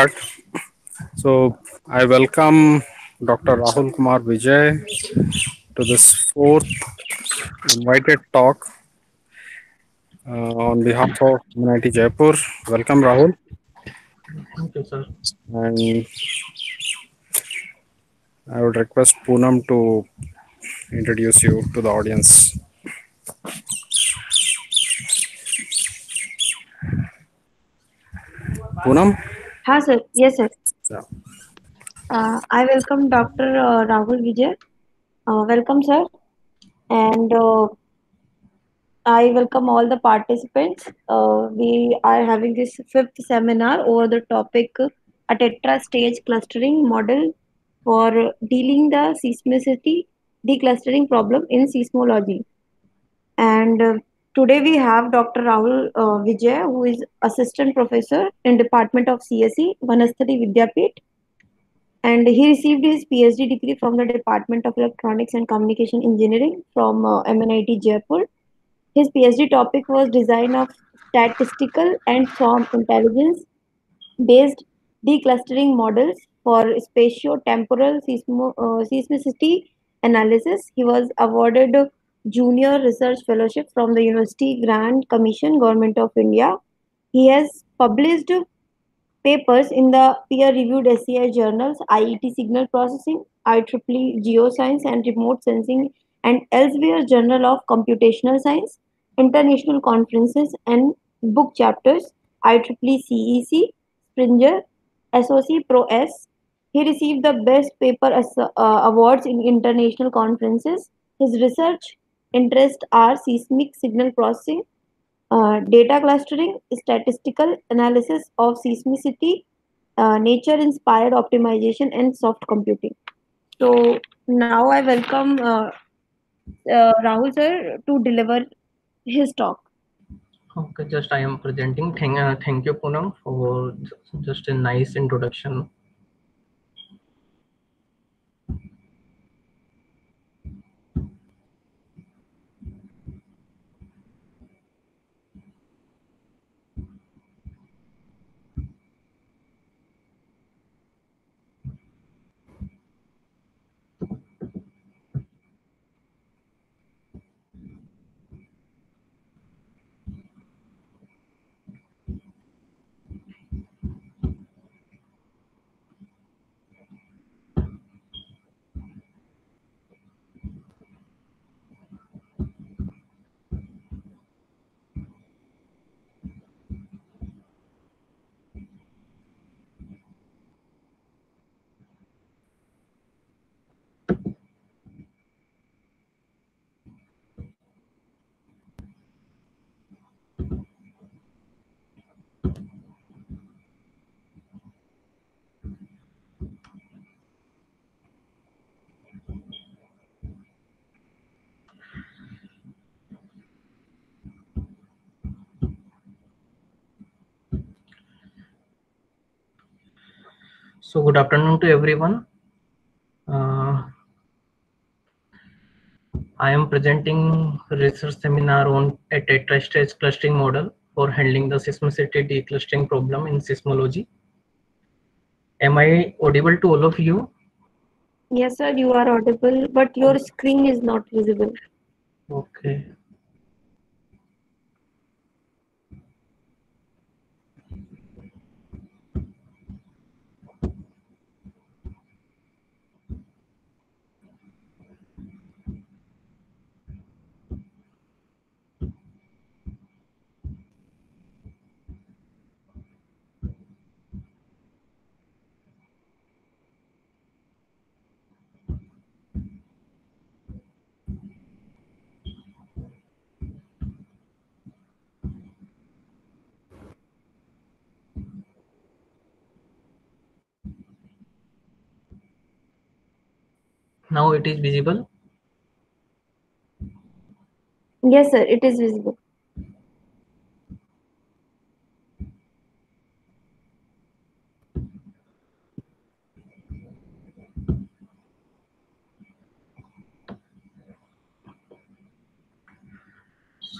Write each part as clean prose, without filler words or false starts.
start. So, I welcome Dr. Rahul Kumar Vijay to this fourth invited talk on behalf of Humanity Jaipur. Welcome, Rahul. Thank you, sir. And I would request Poonam to introduce you to the audience. Poonam? Ha, sir. Yes, sir. Yeah. I welcome Dr. Rahul Vijay. Welcome, sir. And I welcome all the participants. We are having this fifth seminar over the topic a tetra stage clustering model for dealing the seismicity declustering problem in seismology. And today we have Dr. Rahul Vijay, who is assistant professor in Department of CSE, Vanasthali Vidyapith, and he received his PhD degree from the Department of Electronics and Communication Engineering from MNIT Jaipur. His PhD topic was design of statistical and swarm intelligence based declustering models for spatio-temporal seismicity analysis. He was awarded a Junior Research Fellowship from the University Grand Commission, Government of India. He has published papers in the peer-reviewed SCI journals, IET Signal Processing, IEEE Geoscience and Remote Sensing, and elsewhere Journal of Computational Science, international conferences and book chapters, IEEE CEC, Springer, SOC Pro S. He received the Best Paper awards in international conferences. His research interests are seismic signal processing, data clustering, statistical analysis of seismicity, nature inspired optimization, and soft computing. So now I welcome Rahul sir to deliver his talk. Okay, just I am presenting. Thank you, Poonam, for just a nice introduction. So, good afternoon to everyone. I am presenting research seminar on a tetrastage clustering model for handling the seismicity declustering problem in seismology. Am I audible to all of you? Yes, sir, you are audible, but your screen is not visible. Okay. Now it is visible. Yes, sir, it is visible.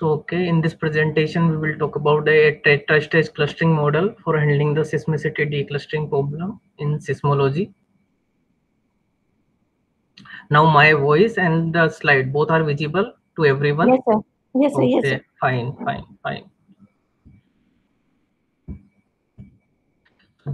So, okay, in this presentation, we will talk about a tetra-stage clustering model for handling the seismicity declustering problem in seismology. Now, my voice and the slide both are visible to everyone. Yes, sir. Yes, sir. Yes, Okay, sir. fine.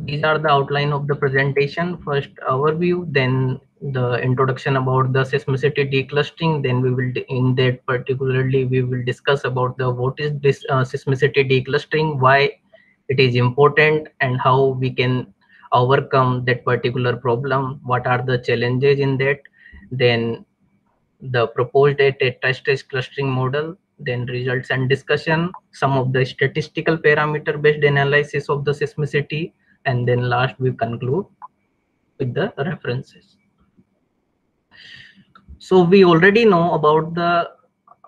These are the outline of the presentation. First overview, then the introduction about the seismicity declustering. Then we will, in that particularly, we will discuss about the what is this seismicity declustering, why it is important, and how we can overcome that particular problem. What are the challenges in that? Then the proposed tetra-stage clustering model, then results and discussion, some of the statistical parameter based analysis of the seismicity, and then last we conclude with the references. So we already know about the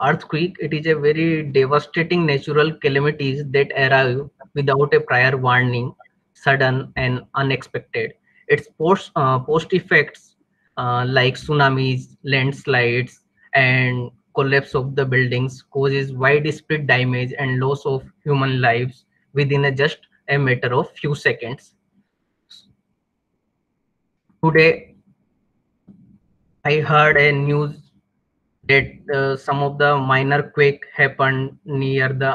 earthquake. It is a very devastating natural calamities that arrive without a prior warning, sudden and unexpected. Its post effects like tsunamis, landslides, and collapse of the buildings causes widespread damage and loss of human lives within just a matter of few seconds. Today, I heard a news that some of the minor quake happened near the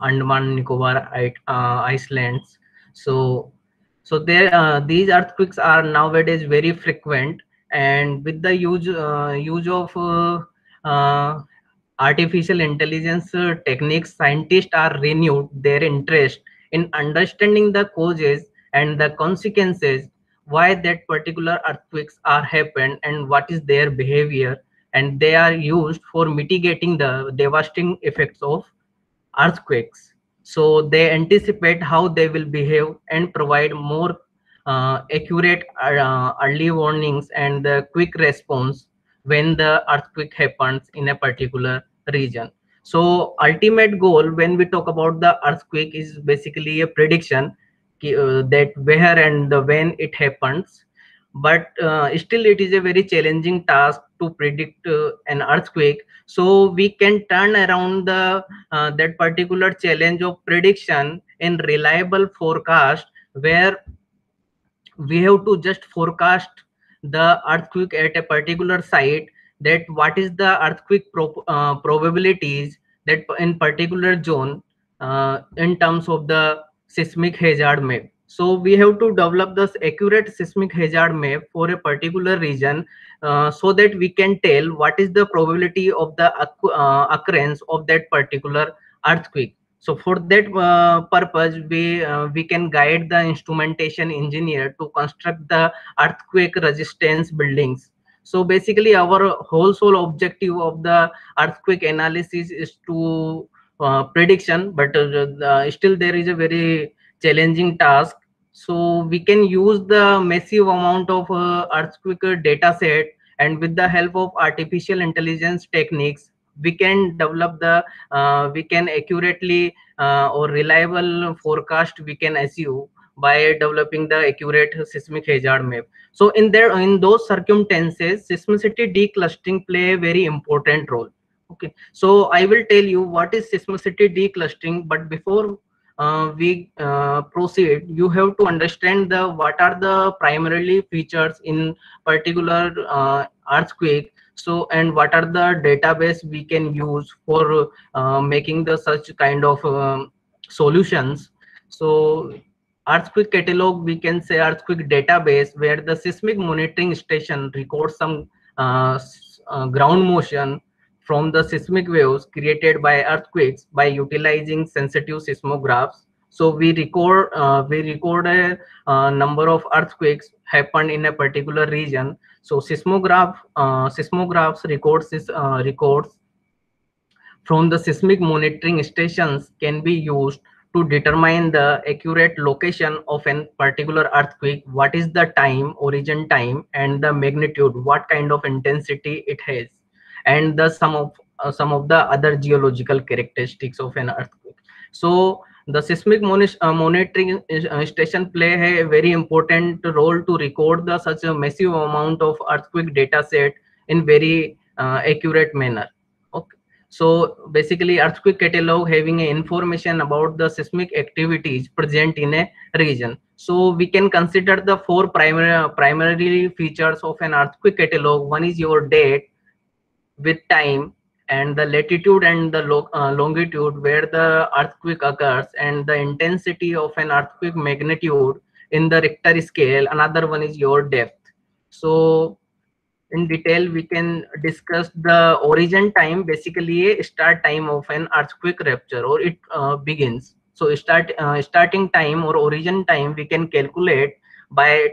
Andaman Nicobar Islands. So there these earthquakes are nowadays very frequent, and with the use of uh, artificial intelligence techniques, scientists are renewed their interest in understanding the causes and the consequences, why that particular earthquakes are happened and what is their behavior, and they are used for mitigating the devastating effects of earthquakes. So they anticipate how they will behave and provide more accurate early warnings and the quick response when the earthquake happens in a particular region. So ultimate goal when we talk about the earthquake is basically a prediction that where and the when it happens, but still it is a very challenging task to predict an earthquake. So we can turn around the that particular challenge of prediction in reliable forecast, where we have to just forecast the earthquake at a particular site, that what is the earthquake probabilities that in particular zone in terms of the seismic hazard map. So we have to develop this accurate seismic hazard map for a particular region, so that we can tell what is the probability of the occurrence of that particular earthquake. So for that purpose, we can guide the instrumentation engineer to construct the earthquake resistance buildings. So basically our whole sole objective of the earthquake analysis is to prediction, but still there is a very challenging task. So we can use the massive amount of earthquake data set, and with the help of artificial intelligence techniques, we can develop the we can accurately or reliable forecast we can achieve by developing the accurate seismic hazard map. So in those circumstances, seismicity declustering play a very important role. Okay, so I will tell you what is seismicity declustering, but before we proceed, you have to understand the what are the primarily features in particular earthquake. So and what are the database we can use for making the such kind of solutions. So earthquake catalog, we can say earthquake database, where the seismic monitoring station records some ground motion from the seismic waves created by earthquakes by utilizing sensitive seismographs. So we record a number of earthquakes happened in a particular region. So seismographs records from the seismic monitoring stations can be used to determine the accurate location of a particular earthquake, what is the time, origin time, and the magnitude, what kind of intensity it has, and the some of the other geological characteristics of an earthquake. So the seismic monitoring station play a very important role to record the such a massive amount of earthquake data set in very accurate manner. Okay. So basically earthquake catalog having a information about the seismic activities present in a region. So we can consider the four primarily features of an earthquake catalog. One is your date with time, and the latitude and the longitude where the earthquake occurs, and the intensity of an earthquake magnitude in the Richter scale. Another one is your depth. So in detail we can discuss the origin time, basically a start time of an earthquake rupture or it begins. So starting time or origin time we can calculate by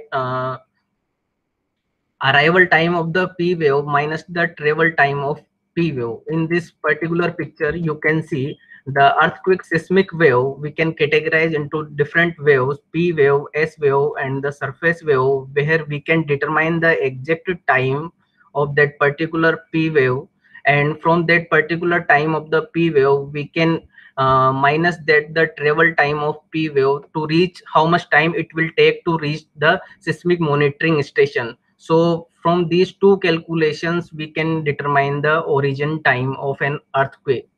arrival time of the P wave minus the travel time of P wave. In this particular picture, you can see the earthquake seismic wave. We can categorize into different waves, P wave, S wave, and the surface wave, where we can determine the exact time of that particular P wave. And from that particular time of the P wave, we can minus that the travel time of P wave to reach how much time it will take to reach the seismic monitoring station. So from these two calculations, we can determine the origin time of an earthquake.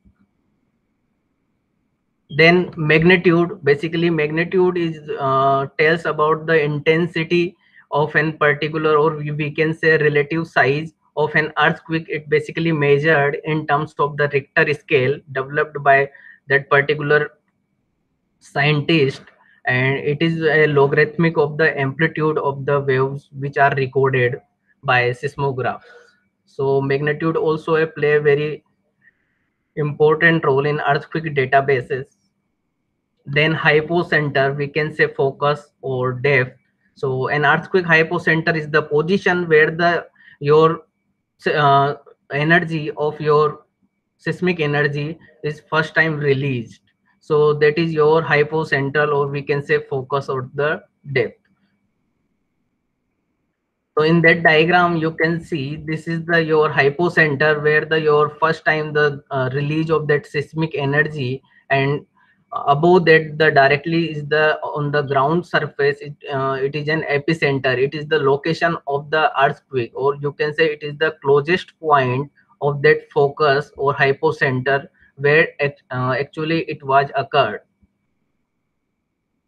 Then magnitude, basically magnitude is tells about the intensity of an particular, or we can say relative size of an earthquake. It basically measured in terms of the Richter scale developed by that particular scientist, and it is a logarithmic of the amplitude of the waves which are recorded by seismograph. So magnitude also play a very important role in earthquake databases. Then hypocenter, we can say focus or depth. So an earthquake hypocenter is the position where the your uh, energy of your seismic energy is first time released. So that is your hypocentral, or we can say focus or the depth. So in that diagram you can see this is the your hypocenter where the your first time the release of that seismic energy, and above that the directly is the on the ground surface. It is an epicenter. It is the location of the earthquake, or you can say it is the closest point of that focus or hypocenter where actually it was occurred.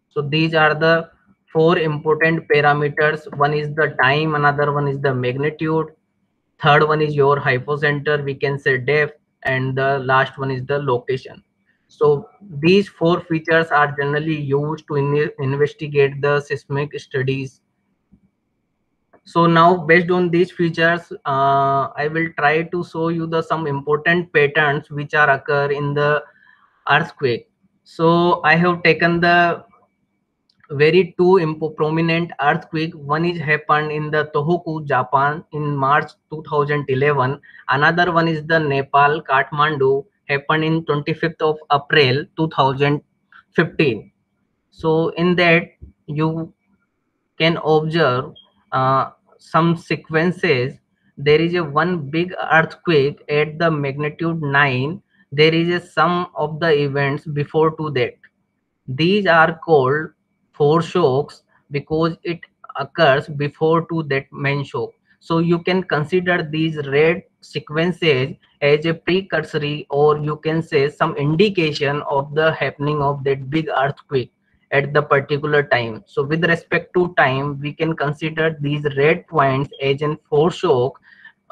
So these are the four important parameters. One is the time, another one is the magnitude, third one is your hypocenter, we can say depth, and the last one is the location. So these four features are generally used to investigate the seismic studies. So now based on these features, I will try to show you the some important patterns which are occur in the earthquake. So I have taken the very two prominent earthquake. One is happened in the Tohoku, Japan in March 2011. Another one is the Nepal, Kathmandu, happened in 25th of April 2015. So in that you can observe some sequences. There is a one big earthquake at the magnitude 9. There is a sum of the events before to that. These are called foreshocks because it occurs before to that main shock. So you can consider these red sequences as a precursory, or you can say some indication of the happening of that big earthquake at the particular time. So with respect to time, we can consider these red points as a foreshock,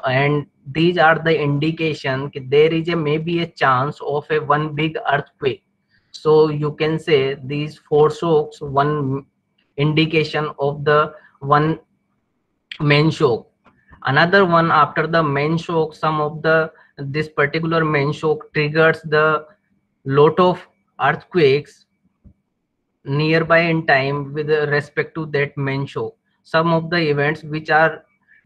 and these are the indication that there is a maybe a chance of a one big earthquake. So you can say these foreshocks one indication of the one main shock. Another one, after the main shock, some of the this particular main shock triggers the lot of earthquakes nearby in time with respect to that main shock. Some of the events which are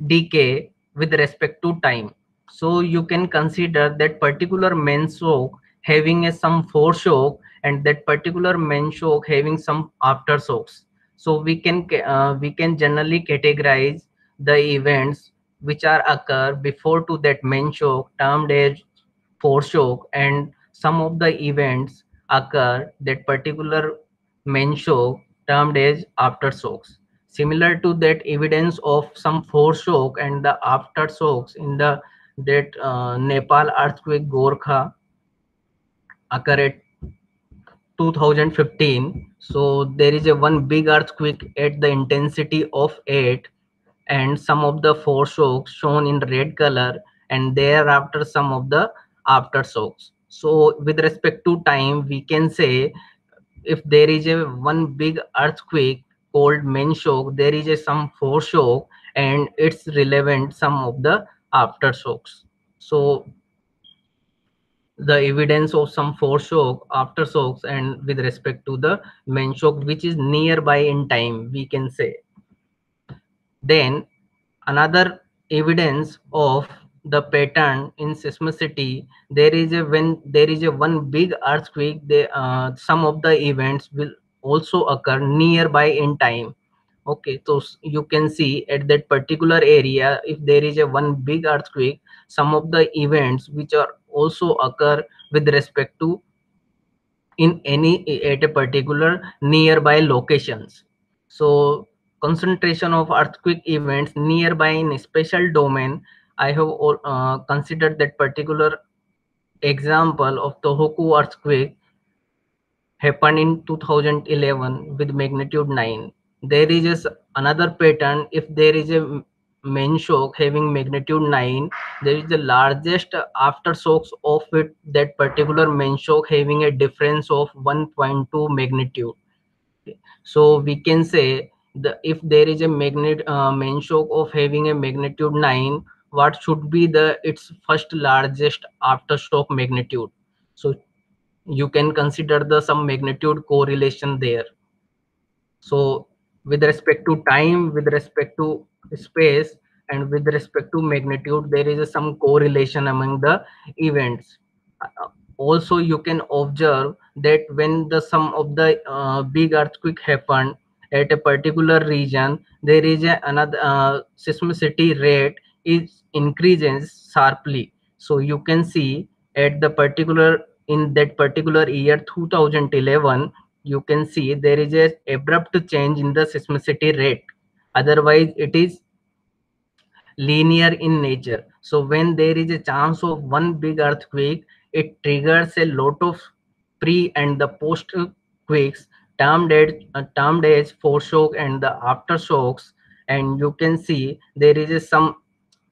decay with respect to time. So you can consider that particular main shock having a some foreshock, and that particular main shock having some aftershocks. So we can generally categorize the events which are occur before to that main shock termed as foreshock, and some of the events occur that particular main shock termed as aftershocks. Similar to that, evidence of some foreshock and the aftershocks in the that Nepal earthquake Gorkha occurred at 2015. So there is a one big earthquake at the intensity of 8, and some of the foreshocks shown in red color, and thereafter some of the aftershocks. So with respect to time, we can say if there is a one big earthquake called main shock, there is a some foreshock, and it's relevant some of the aftershocks. So the evidence of some foreshock, aftershocks, and with respect to the main shock, which is nearby in time, we can say. Then another evidence of the pattern in seismicity, there is a when there is a one big earthquake, some of the events will also occur nearby in time. Okay, so you can see at that particular area, if there is a one big earthquake, some of the events which are also occur with respect to in any at a particular nearby locations. So concentration of earthquake events nearby in a special domain, I have considered that particular example of Tohoku earthquake happened in 2011 with magnitude 9. There is another pattern. If there is a main shock having magnitude 9, there is the largest aftershocks of it, that particular main shock having a difference of 1.2 magnitude. So we can say the if there is a main shock of having a magnitude 9, what should be the its first largest aftershock magnitude? So you can consider the some magnitude correlation there. So with respect to time, with respect to space, and with respect to magnitude, there is some correlation among the events. Also you can observe that when the some of the big earthquake happened at a particular region, there is another seismicity rate is increases sharply. So you can see at the particular in that particular year 2011, you can see there is a abrupt change in the seismicity rate. Otherwise it is linear in nature. So when there is a chance of one big earthquake, it triggers a lot of pre and the post quakes, termed as foreshock and the aftershocks. And you can see there is some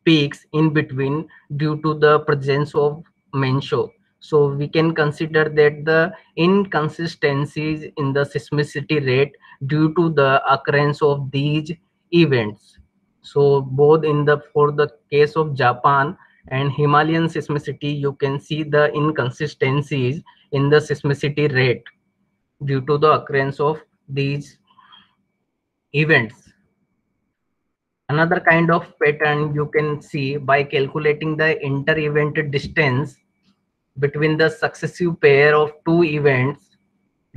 peaks in between due to the presence of main shock. So we can consider that the inconsistencies in the seismicity rate due to the occurrence of these events. So both in the for the case of Japan and Himalayan seismicity, you can see the inconsistencies in the seismicity rate due to the occurrence of these events. Another kind of pattern you can see by calculating the inter-event distance between the successive pair of two events,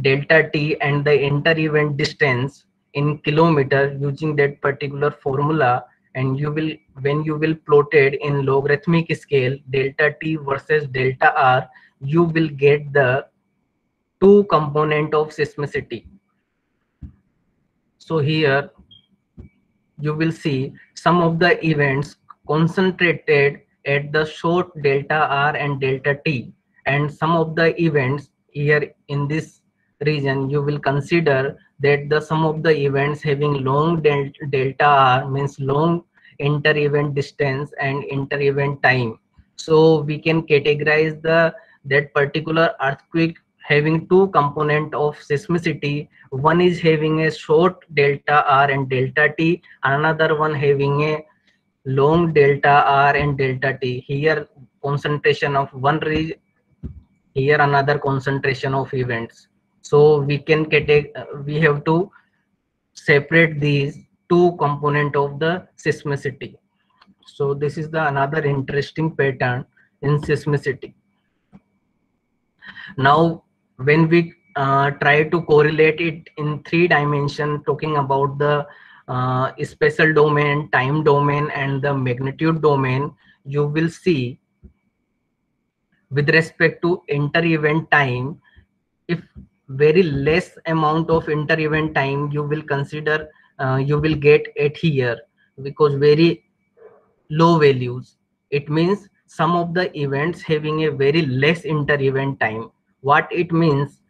delta t, and the inter-event distance in kilometer using that particular formula. And you will, when you will plot it in logarithmic scale, delta t versus delta r, you will get the two component of seismicity. So here you will see some of the events concentrated at the short delta r and delta t, and some of the events here in this region you will consider that the some of the events having long delta r means long inter event distance and inter event time. So we can categorize the that particular earthquake having two component of seismicity. One is having a short delta r and delta t, another one having a long delta r and delta t. Here concentration of one region, here another concentration of events. So we can we have to separate these two component of the seismicity. So this is the another interesting pattern in seismicity. Now when we try to correlate it in 3 dimension, talking about the spatial domain, time domain, and the magnitude domain, you will see with respect to inter-event time, if very less amount of inter-event time you will consider, you will get it here, because very low values, it means some of the events having a very less inter-event time. What it means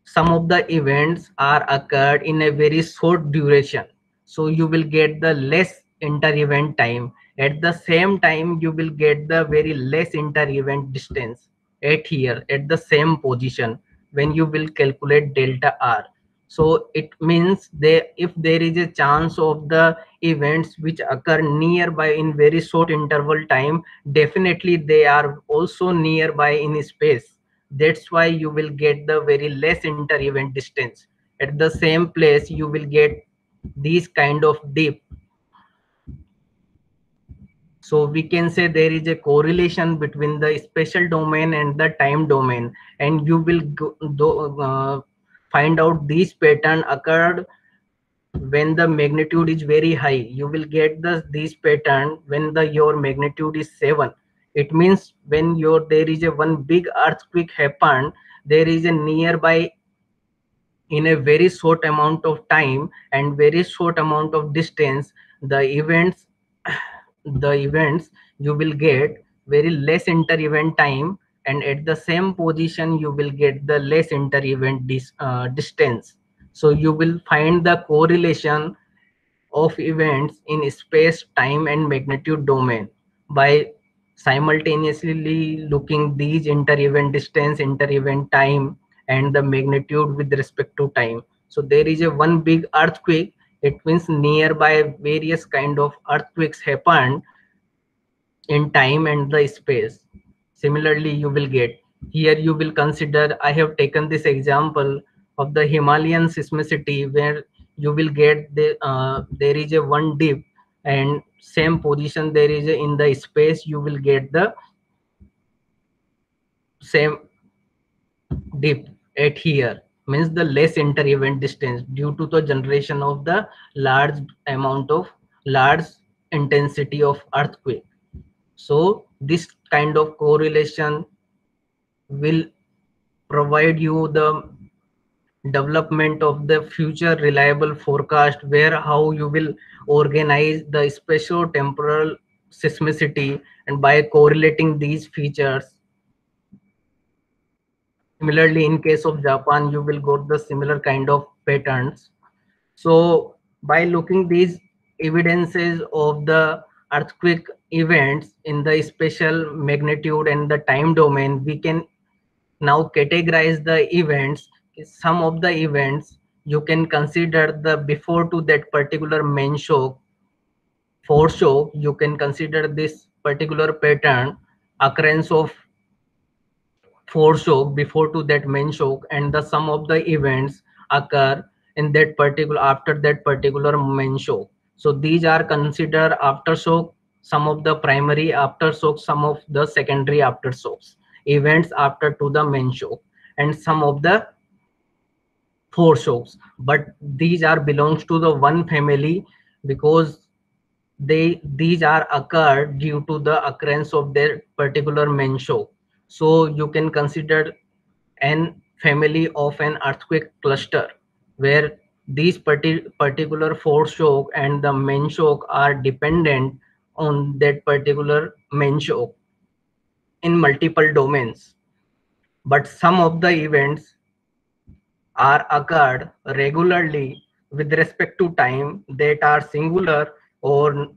some of the events are occurred in a very short duration, so you will get the less inter-event time. At the same time, you will get the very less inter-event distance at here at the same position when you will calculate delta r. So it means they, if there is a chance of the events which occur nearby in very short interval time, definitely they are also nearby in space. That's why you will get the very less inter event distance. At the same place you will get these kind of dip. So we can say there is a correlation between the spatial domain and the time domain, and you will find out this pattern occurred when the magnitude is very high. You will get this pattern when the your magnitude is 7. It means when your there is a one big earthquake happened, there is a nearby in a very short amount of time and very short amount of distance, the events the events you will get very less inter event time, and at the same position you will get the less inter event distance. So you will find the correlation of events in space, time and magnitude domain by simultaneously looking these inter-event distance, inter-event time and the magnitude with respect to time. So there is a one big earthquake, it means nearby various kind of earthquakes happened in time and the space. Similarly, you will get here, you will consider, I have taken this example of the Himalayan seismicity where you will get there is a one dip, and same position there is in the space you will get the same dip at here, means the less inter event distance due to the generation of the large amount of large intensity of earthquake. So this kind of correlation will provide you the development of the future reliable forecast, where how you will organize the spatial temporal seismicity, and by correlating these features. Similarly, in case of Japan, you will got the similar kind of patterns. So by looking these evidences of the earthquake events in the spatial magnitude and the time domain, we can now categorize the events. Some of the events you can consider the before to that particular main shock, foreshock. You can consider this particular pattern occurrence of foreshock before to that main shock, and the sum of the events occur in that particular after that particular main shock. So these are considered aftershock, some of the primary aftershock, some of the secondary aftershocks, events after to the main shock, and some of the foreshocks. But these are belongs to the one family because these are occurred due to the occurrence of their particular main shock. So you can consider an family of an earthquake cluster where these particular foreshock and the main shock are dependent on that particular main shock in multiple domains. But some of the events are occurred regularly with respect to time that are singular or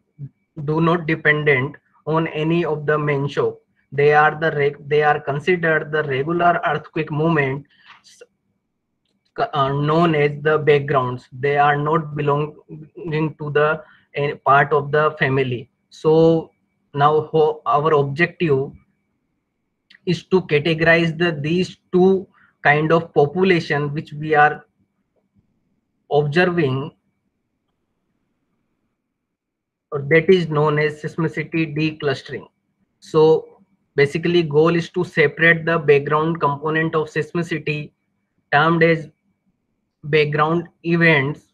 do not dependent on any of the main shock. They are they are considered the regular earthquake movement known as the backgrounds. They are not belonging to the part of the family. So now our objective is to categorize these two kind of population which we are observing, or that is known as seismicity declustering. So basically goal is to separate the background component of seismicity termed as background events,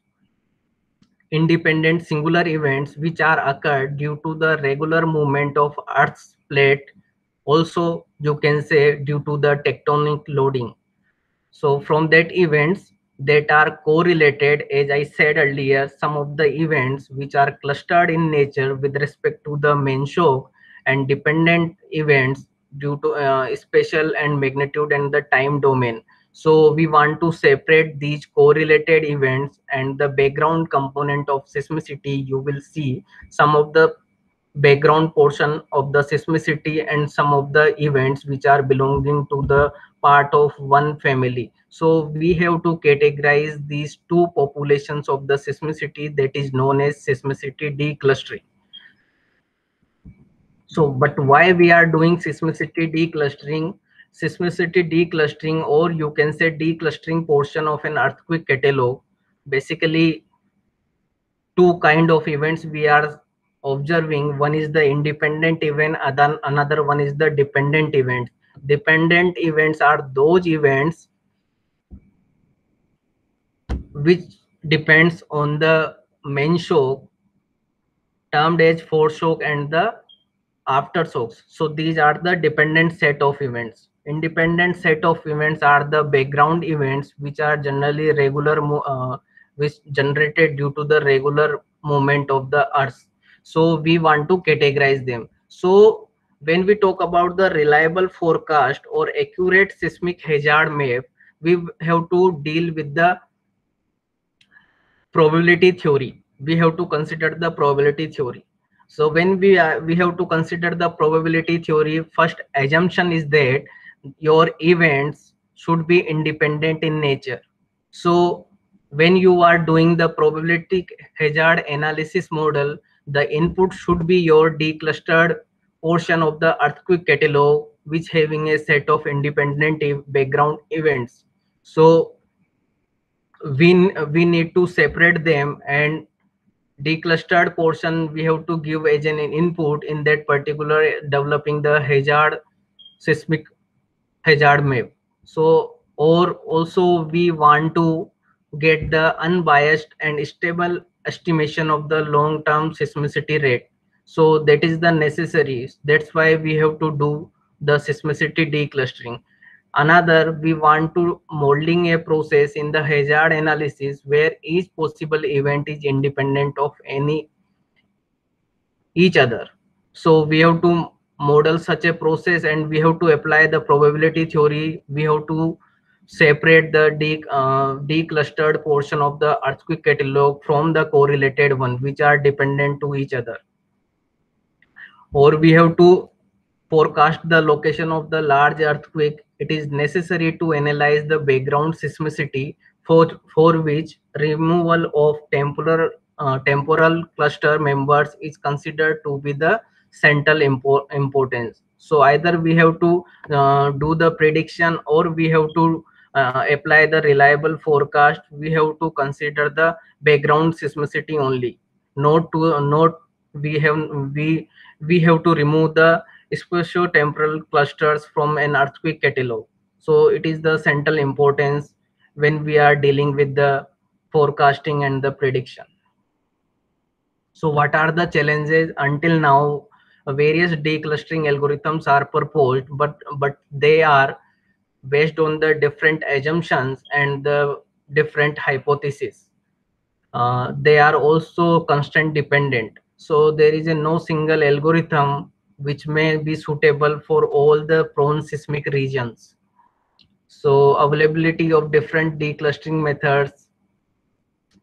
independent singular events which are occurred due to the regular movement of earth's plate, also you can say due to the tectonic loading. So from that events that are correlated, as I said earlier, some of the events which are clustered in nature with respect to the main shock, and dependent events due to spatial and magnitude and the time domain. So we want to separate these correlated events and the background component of seismicity. You will see some of the background portion of the seismicity and some of the events which are belonging to the part of one family. So we have to categorize these two populations of the seismicity, that is known as seismicity declustering. So but why we are doing seismicity declustering? Seismicity declustering, or you can say declustering portion of an earthquake catalog, basically two kind of events we are observing. One is the independent event, another one is the dependent event. Dependent events are those events which depends on the main shock, termed as foreshock and the aftershocks. So these are the dependent set of events. Independent set of events are the background events which are generally which generated due to the regular movement of the earth. So we want to categorize them. So when we talk about the reliable forecast or accurate seismic hazard map, we have to deal with the probability theory. We have to consider the probability theory. So when we have to consider the probability theory, first assumption is that your events should be independent in nature. So when you are doing the probability hazard analysis model, the input should be your declustered portion of the earthquake catalog, which having a set of independent background events. So we need to separate them, and declustered portion we have to give as an input in that particular developing the hazard seismic hazard map. So or also we want to get the unbiased and stable estimation of the long term seismicity rate. So that is the necessary, that's why we have to do the seismicity declustering. Another, we want to modeling a process in the hazard analysis where each possible event is independent of any each other. So we have to model such a process, and we have to apply the probability theory. We have to separate the declustered portion of the earthquake catalog from the correlated one, which are dependent to each other. Or we have to forecast the location of the large earthquake. It is necessary to analyze the background seismicity, for which removal of temporal cluster members is considered to be the central importance. So either we have to do the prediction, or we have to apply the reliable forecast. We have to consider the background seismicity only, not we have we we have to remove the spatio-temporal clusters from an earthquake catalog. So it is the central importance when we are dealing with the forecasting and the prediction. So what are the challenges? Until now, various declustering algorithms are proposed, but they are based on the different assumptions and the different hypotheses. They are also constraint dependent. So there is no single algorithm which may be suitable for all the prone seismic regions. So availability of different declustering methods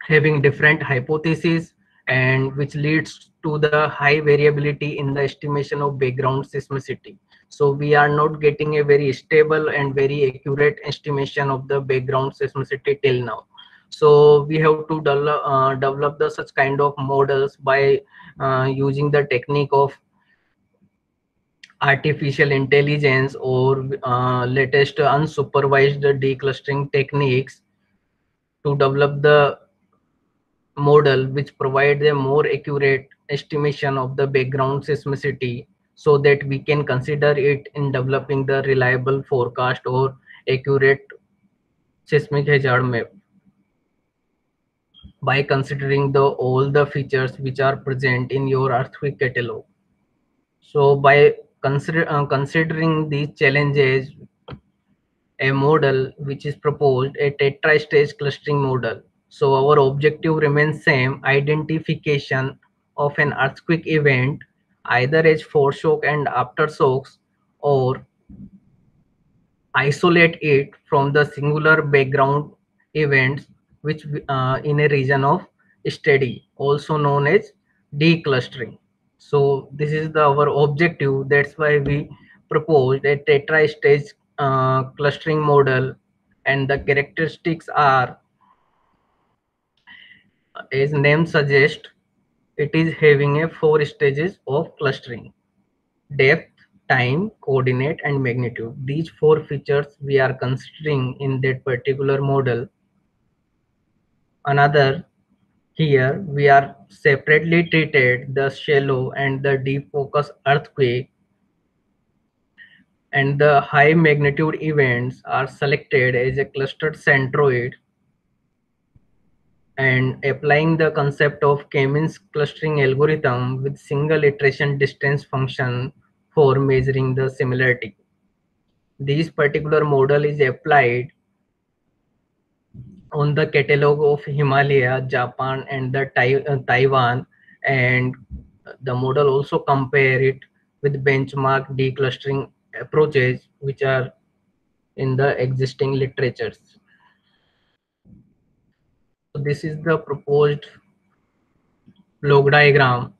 having different hypotheses, and which leads to the high variability in the estimation of background seismicity. So we are not getting a very stable and very accurate estimation of the background seismicity till now. So we have to develop the such kind of models by using the technique of artificial intelligence, or latest unsupervised declustering techniques, to develop the model which provides a more accurate estimation of the background seismicity, so that we can consider it in developing the reliable forecast or accurate seismic hazard map by considering the all the features which are present in your earthquake catalog. So by considering these challenges, a model which is proposed, a tetra-stage clustering model. So our objective remains same: identification of an earthquake event, either as foreshock and aftershocks, or isolate it from the singular background events which in a region of study, also known as declustering. So this is our objective. That's why we proposed a tetra-stage clustering model, and the characteristics are, as name suggests, it is having a 4 stages of clustering: depth, time, coordinate, and magnitude. These 4 features we are considering in that particular model. Another, here we are separately treated the shallow and the deep focus earthquake, and the high magnitude events are selected as a clustered centroid, and applying the concept of K-means clustering algorithm with single iteration distance function for measuring the similarity. This particular model is applied on the catalog of Himalaya, Japan, and the Taiwan, and the model also compare it with benchmark declustering approaches which are in the existing literatures. So this is the proposed log diagram,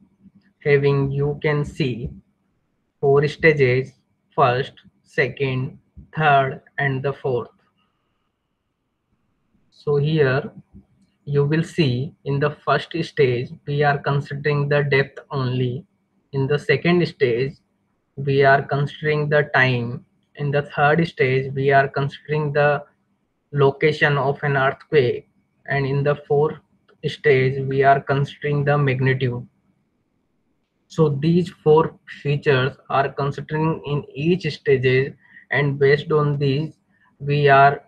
having, you can see, 4 stages: first, second, third, and the fourth. So here you will see in the first stage we are considering the depth only. In the second stage we are considering the time. In the third stage we are considering the location of an earthquake, and in the fourth stage we are considering the magnitude. So these 4 features are considering in each stages, and based on these we are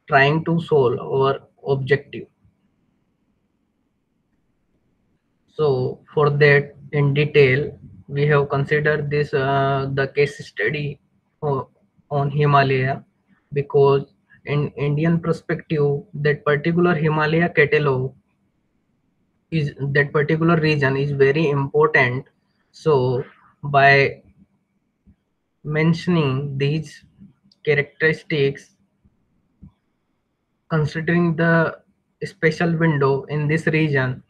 trying to solve our objective. So for that, in detail, we have considered this the case study on Himalaya, because in Indian perspective, that particular Himalaya catalog is, that particular region is very important. So by mentioning these characteristics, considering the special window in this region,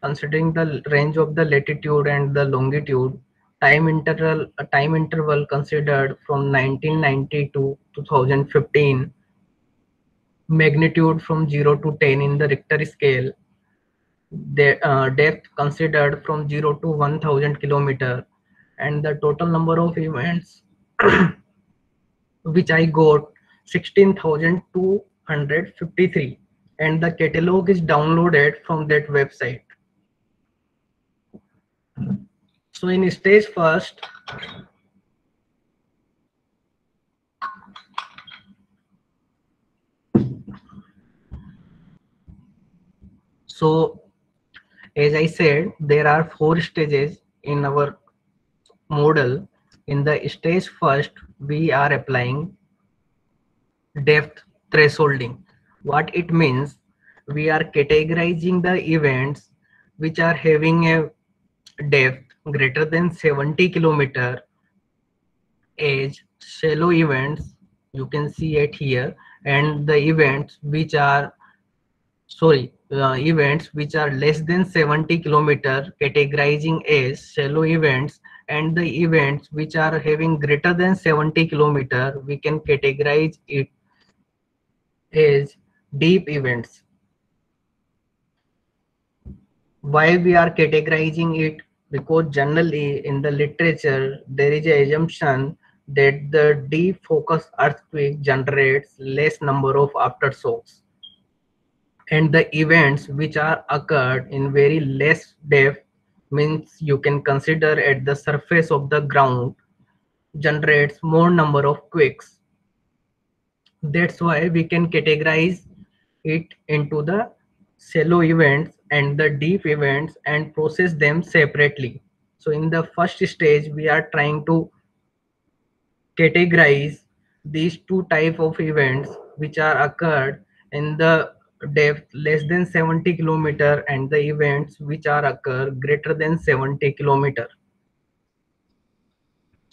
considering the range of the latitude and the longitude, time interval considered from 1990 to 2015, magnitude from 0 to 10 in the Richter scale, the depth considered from 0 to 1000 kilometer, and the total number of events which I got 16,253, and the catalog is downloaded from that website. So in stage first, so as I said, there are 4 stages in our model. In the stage first, we are applying depth thresholding. What it means, we are categorizing the events which are having a depth greater than 70 kilometer as shallow events, you can see it here, and the events which are events which are less than 70 kilometer categorizing as shallow events, and the events which are having greater than 70 kilometer we can categorize it as deep events. Why we are categorizing it? Because generally in the literature there is a assumption that the deep focus earthquake generates less number of aftershocks, and the events which are occurred in very less depth, means you can consider at the surface of the ground, generates more number of quakes. That's why we can categorize it into the shallow events and the deep events and process them separately. So in the first stage we are trying to categorize these 2 type of events which are occurred in the depth less than 70 kilometer, and the events which are occur greater than 70 kilometer.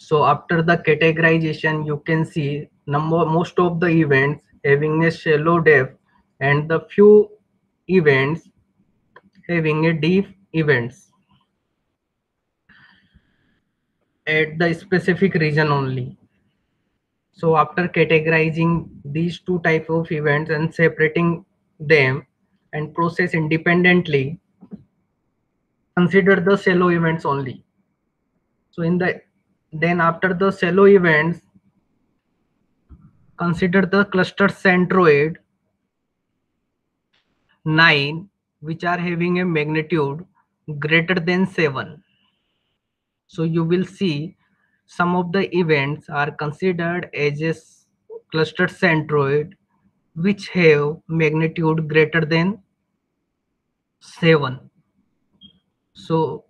So after the categorization, you can see most of the events having a shallow depth and the few events having a deep events at the specific region only. So after categorizing these two type of events and separating them and process independently, consider the shallow events only. So then after the shallow events, consider the cluster centroid 9 which are having a magnitude greater than 7. So you will see some of the events are considered as a cluster centroid which have magnitude greater than 7. So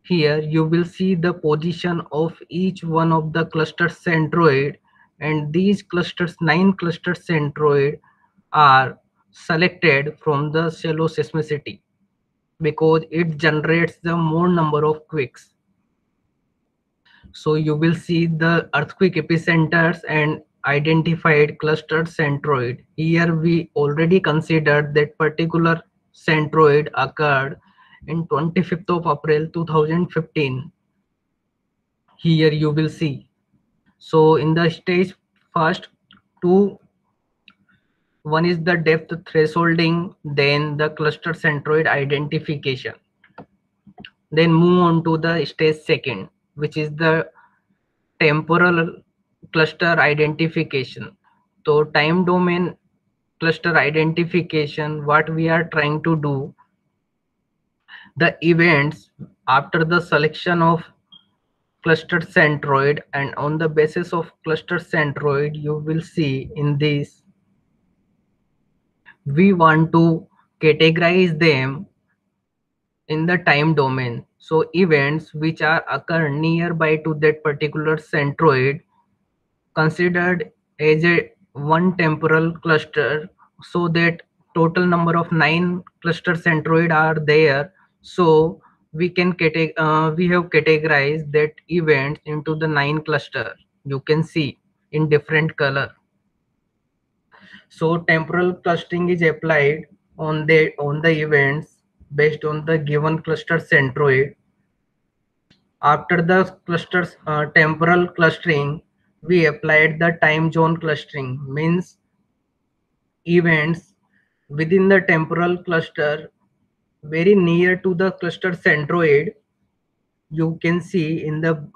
here you will see the position of each one of the cluster centroid, and these clusters, 9 cluster centroid, are selected from the shallow seismicity because it generates the more number of quakes. So you will see the earthquake epicenters and identified clustered centroid. Here we already considered that particular centroid occurred in 25th of April 2015. Here you will see. So in the stage first two, one is the depth thresholding, then the cluster centroid identification. Then move on to the stage second, which is the temporal cluster identification. So time domain cluster identification, what we are trying to do, the events after the selection of clustered centroid, and on the basis of clustered centroid you will see in this we want to categorize them in the time domain. So events which are occur nearby to that particular centroid considered as a one temporal cluster, so that total number of 9 cluster centroid are there. So we have categorized that event into the 9 cluster. You can see in different color. So temporal clustering is applied on the events based on the given cluster centroid. After the clusters temporal clustering, we applied the time zone clustering, means events within the temporal cluster very near to the cluster centroid. You can see in the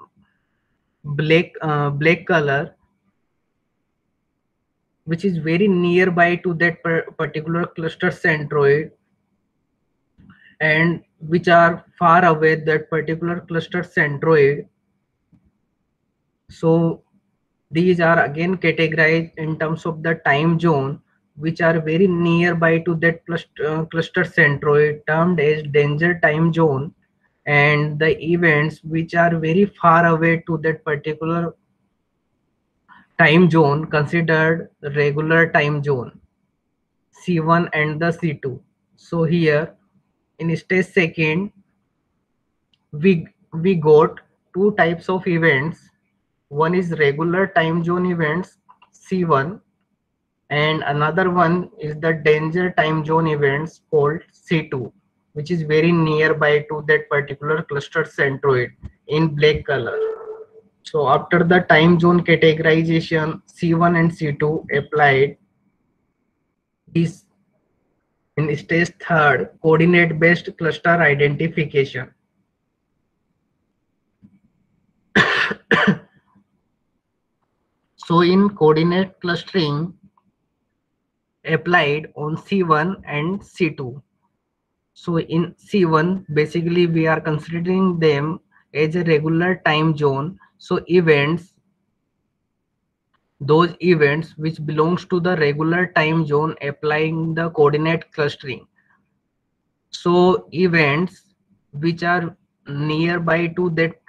black color, which is very nearby to that particular cluster centroid, and which are far away that particular cluster centroid. So these are again categorized in terms of the time zone, which are very nearby to that cluster centroid, termed as danger time zone, and the events which are very far away to that particular time zone considered regular time zone, C1 and the C2. So here in stage second, we got two types of events. One is regular time zone events, C1, and another one is the danger time zone events called C2, which is very nearby to that particular cluster centroid in black color. So after the time zone categorization, C1 and C2 applied, is in stage third, coordinate based cluster identification. So in coordinate clustering applied on C1 and C2. So in C1, basically we are considering them as a regular time zone. So those events which belongs to the regular time zone applying the coordinate clustering. So events which are nearby to that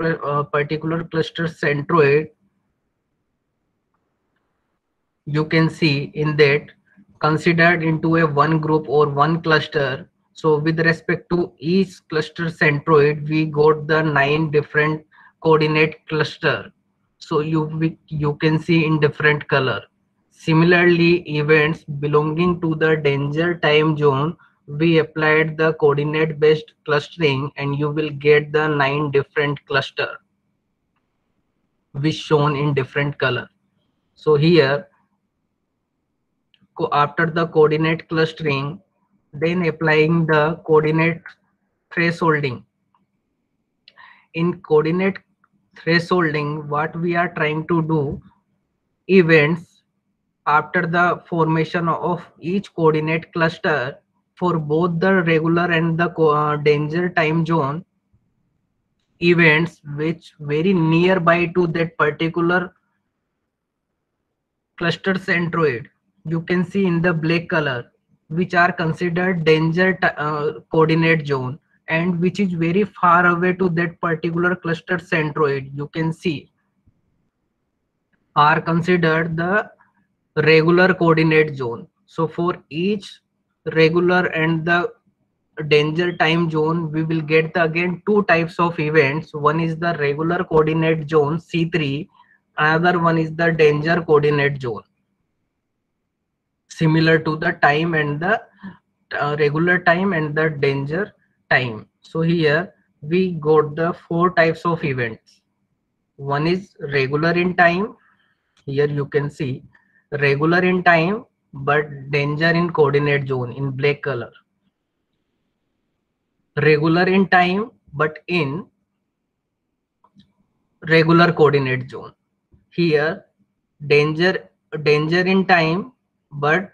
particular cluster centroid, you can see in that considered into a one group or one cluster. So with respect to each cluster centroid, we got the 9 different coordinate cluster. So you can see in different color. Similarly, events belonging to the danger time zone, we applied the coordinate based clustering and you will get the 9 different cluster which shown in different color. So here after the coordinate clustering, then applying the coordinate thresholding. In coordinate thresholding, what we are trying to do, events after the formation of each coordinate cluster for both the regular and the danger time zone, events which very nearby to that particular cluster centroid, you can see in the black color, which are considered danger coordinate zone, and which is very far away to that particular cluster centroid, you can see, are considered the regular coordinate zone. So for each regular and the danger time zone, we will get again two types of events. One is the regular coordinate zone C3, another one is the danger coordinate zone, similar to the time and the regular time and the danger time. So here we got the four types of events. One is regular in time. Here you can see regular in time but danger in coordinate zone in black color. Regular in time but in regular coordinate zone. Here danger in time but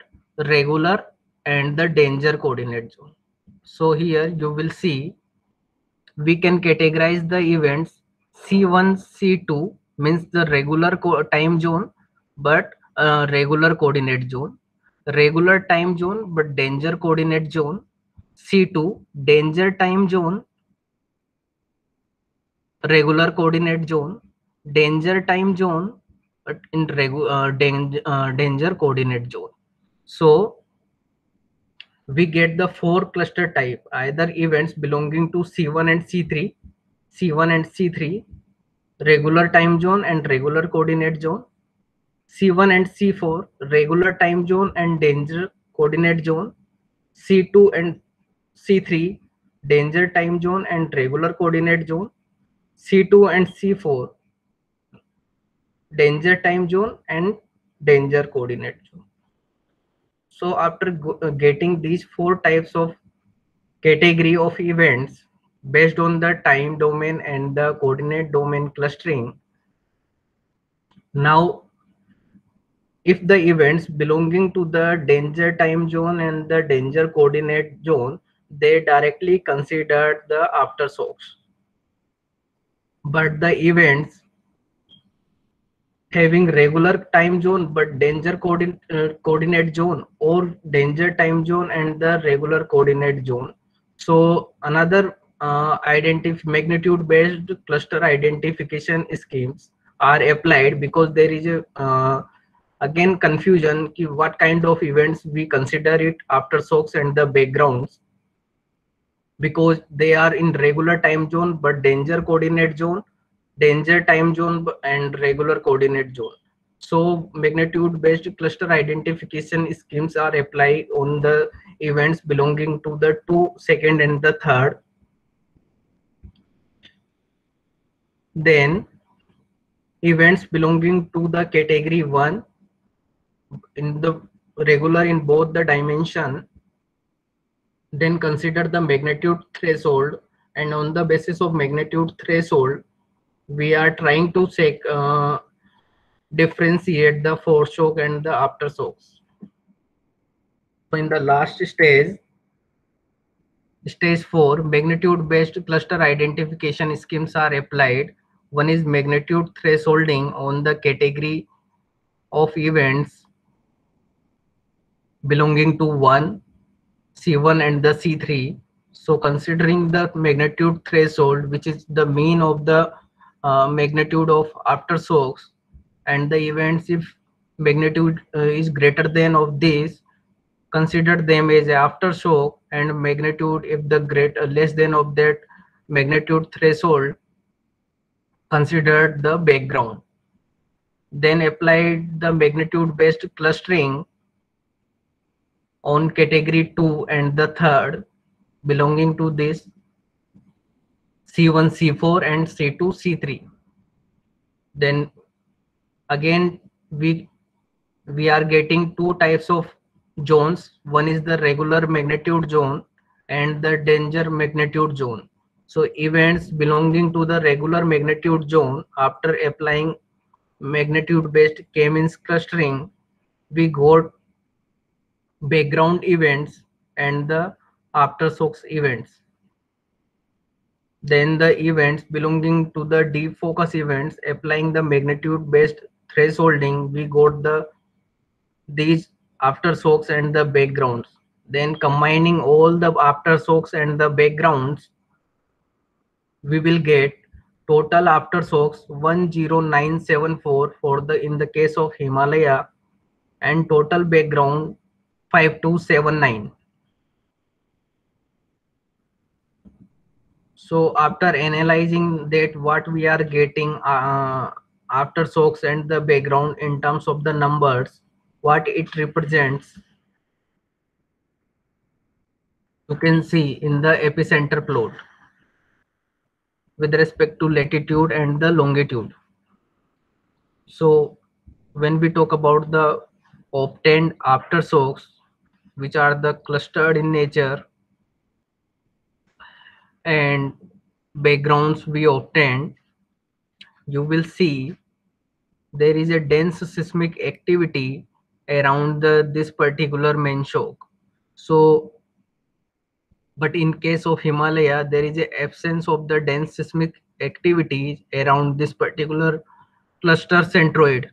regular and the danger coordinate zone. So here you will see we can categorize the events. C1 C2 means the regular time zone but regular coordinate zone, regular time zone but danger coordinate zone. C2 danger time zone, regular coordinate zone, danger time zone but in danger coordinate zone. So we get the four cluster type, either events belonging to C1 and C3, C1 and C3, regular time zone and regular coordinate zone, C1 and C4, regular time zone and danger coordinate zone, C2 and C3, danger time zone and regular coordinate zone, C2 and C4, danger time zone and danger coordinate zone. So after getting these four types of category of events based on the time domain and the coordinate domain clustering, now if the events belonging to the danger time zone and the danger coordinate zone, they directly consider the aftershocks. But the events having regular time zone but danger coordinate zone or danger time zone and the regular coordinate zone. So another magnitude based cluster identification schemes are applied, because there is a again confusion ki what kind of events we consider it aftershocks and the backgrounds, because they are in regular time zone but danger coordinate zone, danger time zone and regular coordinate zone. So magnitude based cluster identification schemes are applied on the events belonging to the 2, 2nd and the 3rd. Then events belonging to the category 1 in the regular in both the dimension, then consider the magnitude threshold, and on the basis of magnitude threshold we are trying to differentiate the foreshock and the aftershocks. In the last stage, stage 4, magnitude based cluster identification schemes are applied. One is magnitude thresholding on the category of events belonging to 1, C1 and the C3. So considering the magnitude threshold, which is the mean of the magnitude of aftershocks, and the events if magnitude is greater than of this, consider them as aftershock, and magnitude if the less than of that magnitude threshold, considered the background. then applied the magnitude based clustering on category 2 and the third belonging to this C1, C4 and C2, C3. Then again we are getting two types of zones. One is the regular magnitude zone and the danger magnitude zone. So events belonging to the regular magnitude zone, after applying magnitude based k-means clustering, we got background events and the aftershocks events. Then the events belonging to the deep focus events, applying the magnitude based thresholding, we got these aftershocks and the backgrounds. Then combining all the aftershocks and the backgrounds, we will get total aftershocks 10974 for the in the case of Himalaya, and total background 5279. So after analyzing that, what we are getting aftershocks and the background in terms of the numbers, what it represents, you can see in the epicenter plot with respect to latitude and the longitude. So when we talk about the obtained aftershocks, which are the clustered in nature, and backgrounds we obtained, you will see there is a dense seismic activity around this particular main shock. So, but in case of Himalaya, there is a absence of the dense seismic activity around this particular cluster centroid.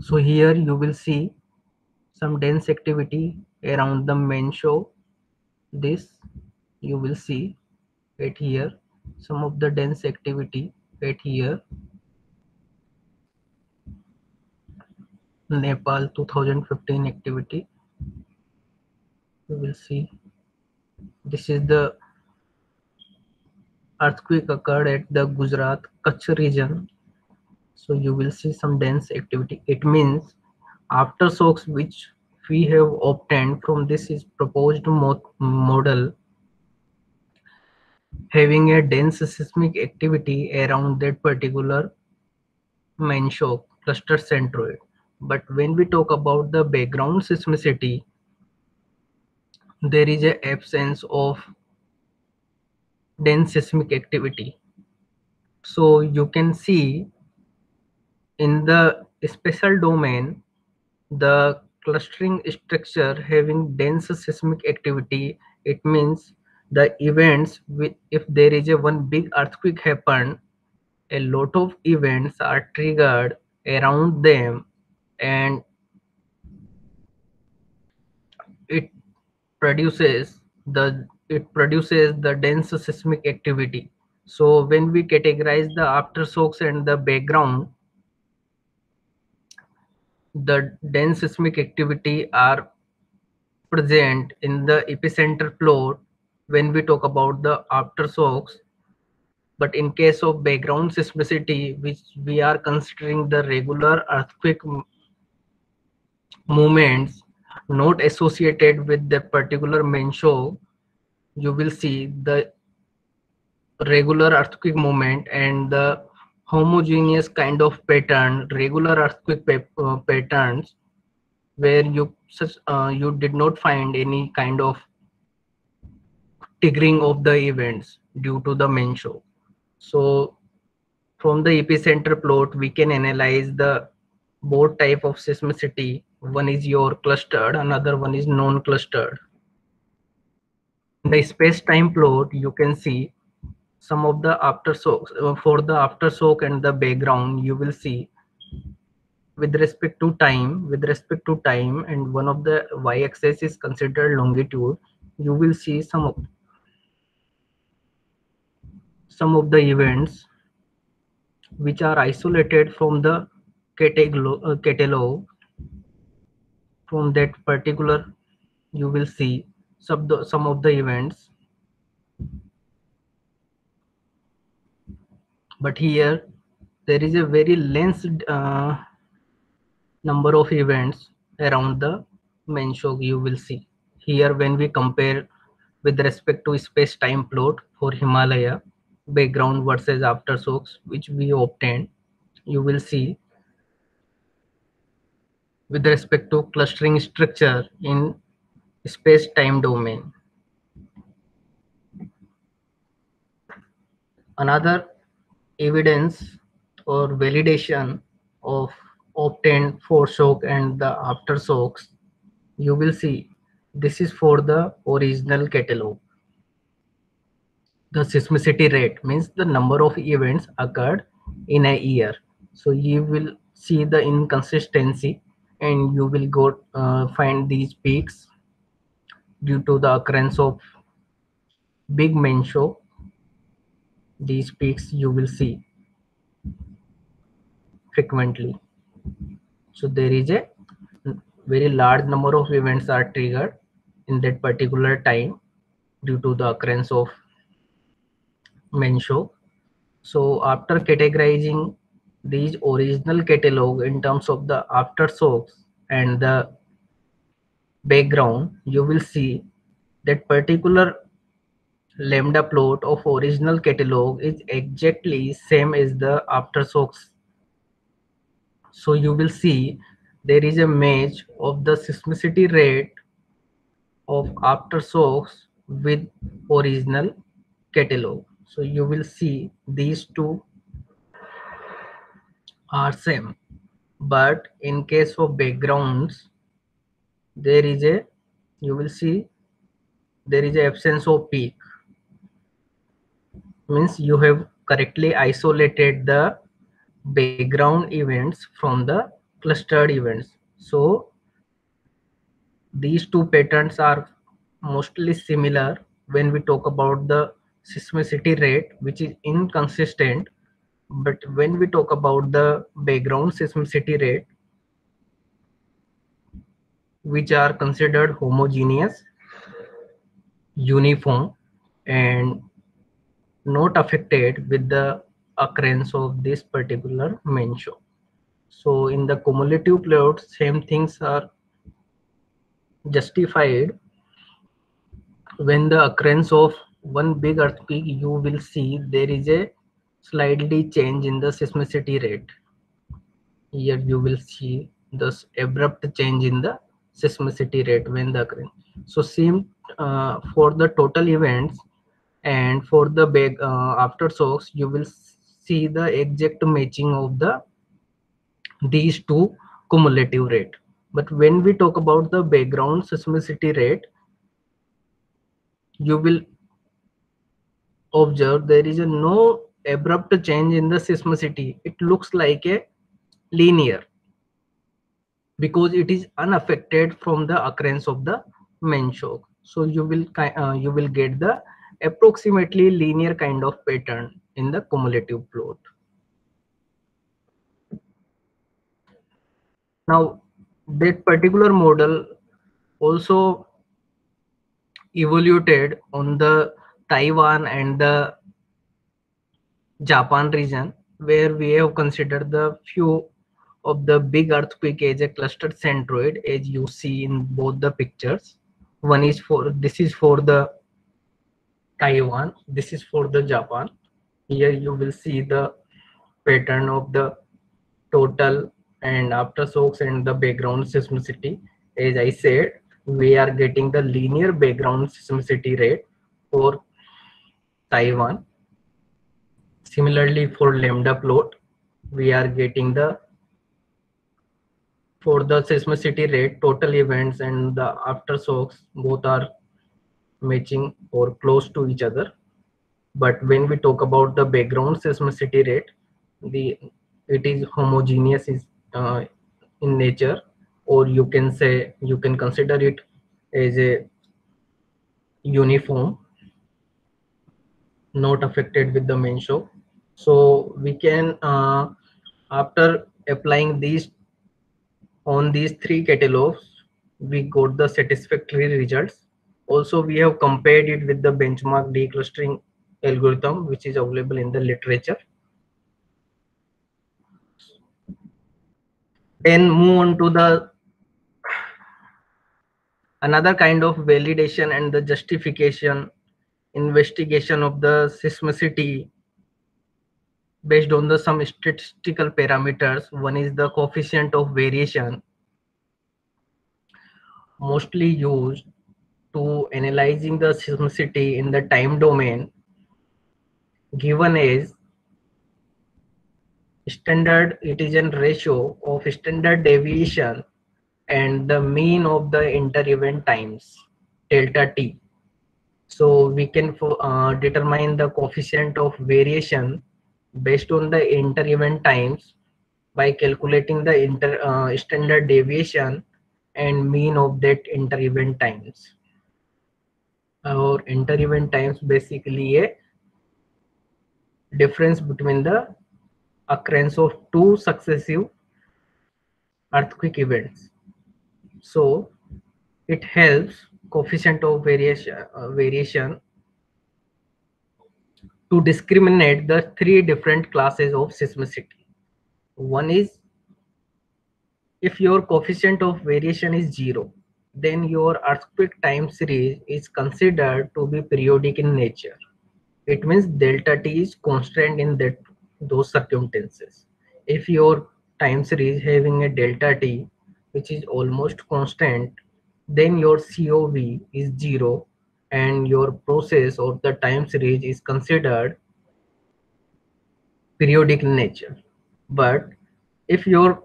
So here you will see some dense activity around the main show. This you will see it here, some of the dense activity right here. Nepal 2015 activity, you will see this is the earthquake occurred at the Gujarat Kutch region. So you will see some dense activity. It means aftershocks which we have obtained from this is proposed model having a dense seismic activity around that particular main shock cluster centroid. But when we talk about the background seismicity, there is a absence of dense seismic activity. So you can see in the special domain, the clustering structure having dense seismic activity, it means the events with, if there is a one big earthquake happen, a lot of events are triggered around them, and it produces the dense seismic activity. So when we categorize the aftershocks and the background, the dense seismic activity are present in the epicenter plot when we talk about the aftershocks. But in case of background seismicity, which we are considering the regular earthquake movements not associated with the particular main shock, you will see the regular earthquake movement and the homogeneous kind of pattern, regular earthquake patterns, where you did not find any kind of triggering of the events due to the main shock. So from the epicenter plot, we can analyze the both type of seismicity. One is your clustered, another one is non-clustered. In the space-time plot, you can see some of the aftershocks. For the aftershock and the background, you will see with respect to time, and one of the y-axis is considered longitude. You will see some of the events which are isolated from the catalog. From that particular, you will see some of the events. But here there is a very less number of events around the main shock. You will see here when we compare with respect to space-time plot for Himalaya background versus aftershocks which we obtained, you will see with respect to clustering structure in space-time domain. Another evidence or validation of obtained foreshock and the aftershocks, you will see this is for the original catalog. The seismicity rate means the number of events occurred in a year. So you will see the inconsistency and you will go find these peaks due to the occurrence of big main shock. These peaks you will see frequently. So there is a very large number of events are triggered in that particular time due to the occurrence of main shock. So after categorizing these original catalog in terms of the aftershocks and the background, you will see that particular lambda plot of original catalog is exactly same as the aftershocks. So you will see there is a match of the seismicity rate of aftershocks with original catalog. So you will see these two are same, but in case of backgrounds there is a, you will see there is a absence of peak, means you have correctly isolated the background events from the clustered events. So these two patterns are mostly similar when we talk about the seismicity rate, which is inconsistent. But when we talk about the background seismicity rate, which are considered homogeneous, uniform, and not affected with the occurrence of this particular main shock. So in the cumulative plot, same things are justified. When the occurrence of one big earthquake, you will see there is a slightly change in the seismicity rate. Here you will see this abrupt change in the seismicity rate when the occurrence. So same for the total events and for the big aftershocks, you will see the exact matching of the these two cumulative rate. But when we talk about the background seismicity rate, you will observe there is a no abrupt change in the seismicity. It looks like a linear because it is unaffected from the occurrence of the main shock. So you will get the approximately linear kind of pattern in the cumulative plot. Now that particular model also evaluated on the Taiwan and the Japan region, where we have considered the few of the big earthquake as a clustered centroid, as you see in both the pictures. One is for, this is for the Taiwan, this is for the Japan. Here you will see the pattern of the total and aftershocks and the background seismicity. As I said, we are getting the linear background seismicity rate for Taiwan. Similarly, for lambda plot, we are getting the, for the seismicity rate, total events and the aftershocks both are matching or close to each other. But when we talk about the background seismicity rate, it is homogeneous in nature, or you can say, you can consider it as a uniform, not affected with the main shock. So we can after applying these on these three catalogs, we got the satisfactory results. Also, we have compared it with the benchmark declustering algorithm, which is available in the literature. Then move on to the another kind of validation and the justification investigation of the seismicity based on the some statistical parameters. One is the coefficient of variation, mostly used to analyzing the seismicity in the time domain, given as standard Itigen ratio of standard deviation and the mean of the inter-event times, delta t. So we can determine the coefficient of variation based on the inter-event times by calculating the standard deviation and mean of that inter-event times. Or inter-event times basically a difference between the occurrence of two successive earthquake events. So it helps coefficient of variation to discriminate the three different classes of seismicity. One is, if your coefficient of variation is 0, then your earthquake time series is considered to be periodic in nature. It means delta t is constant in those circumstances. If your time series having a delta t which is almost constant, then your COV is 0 and your process or the time series is considered periodic in nature. But if your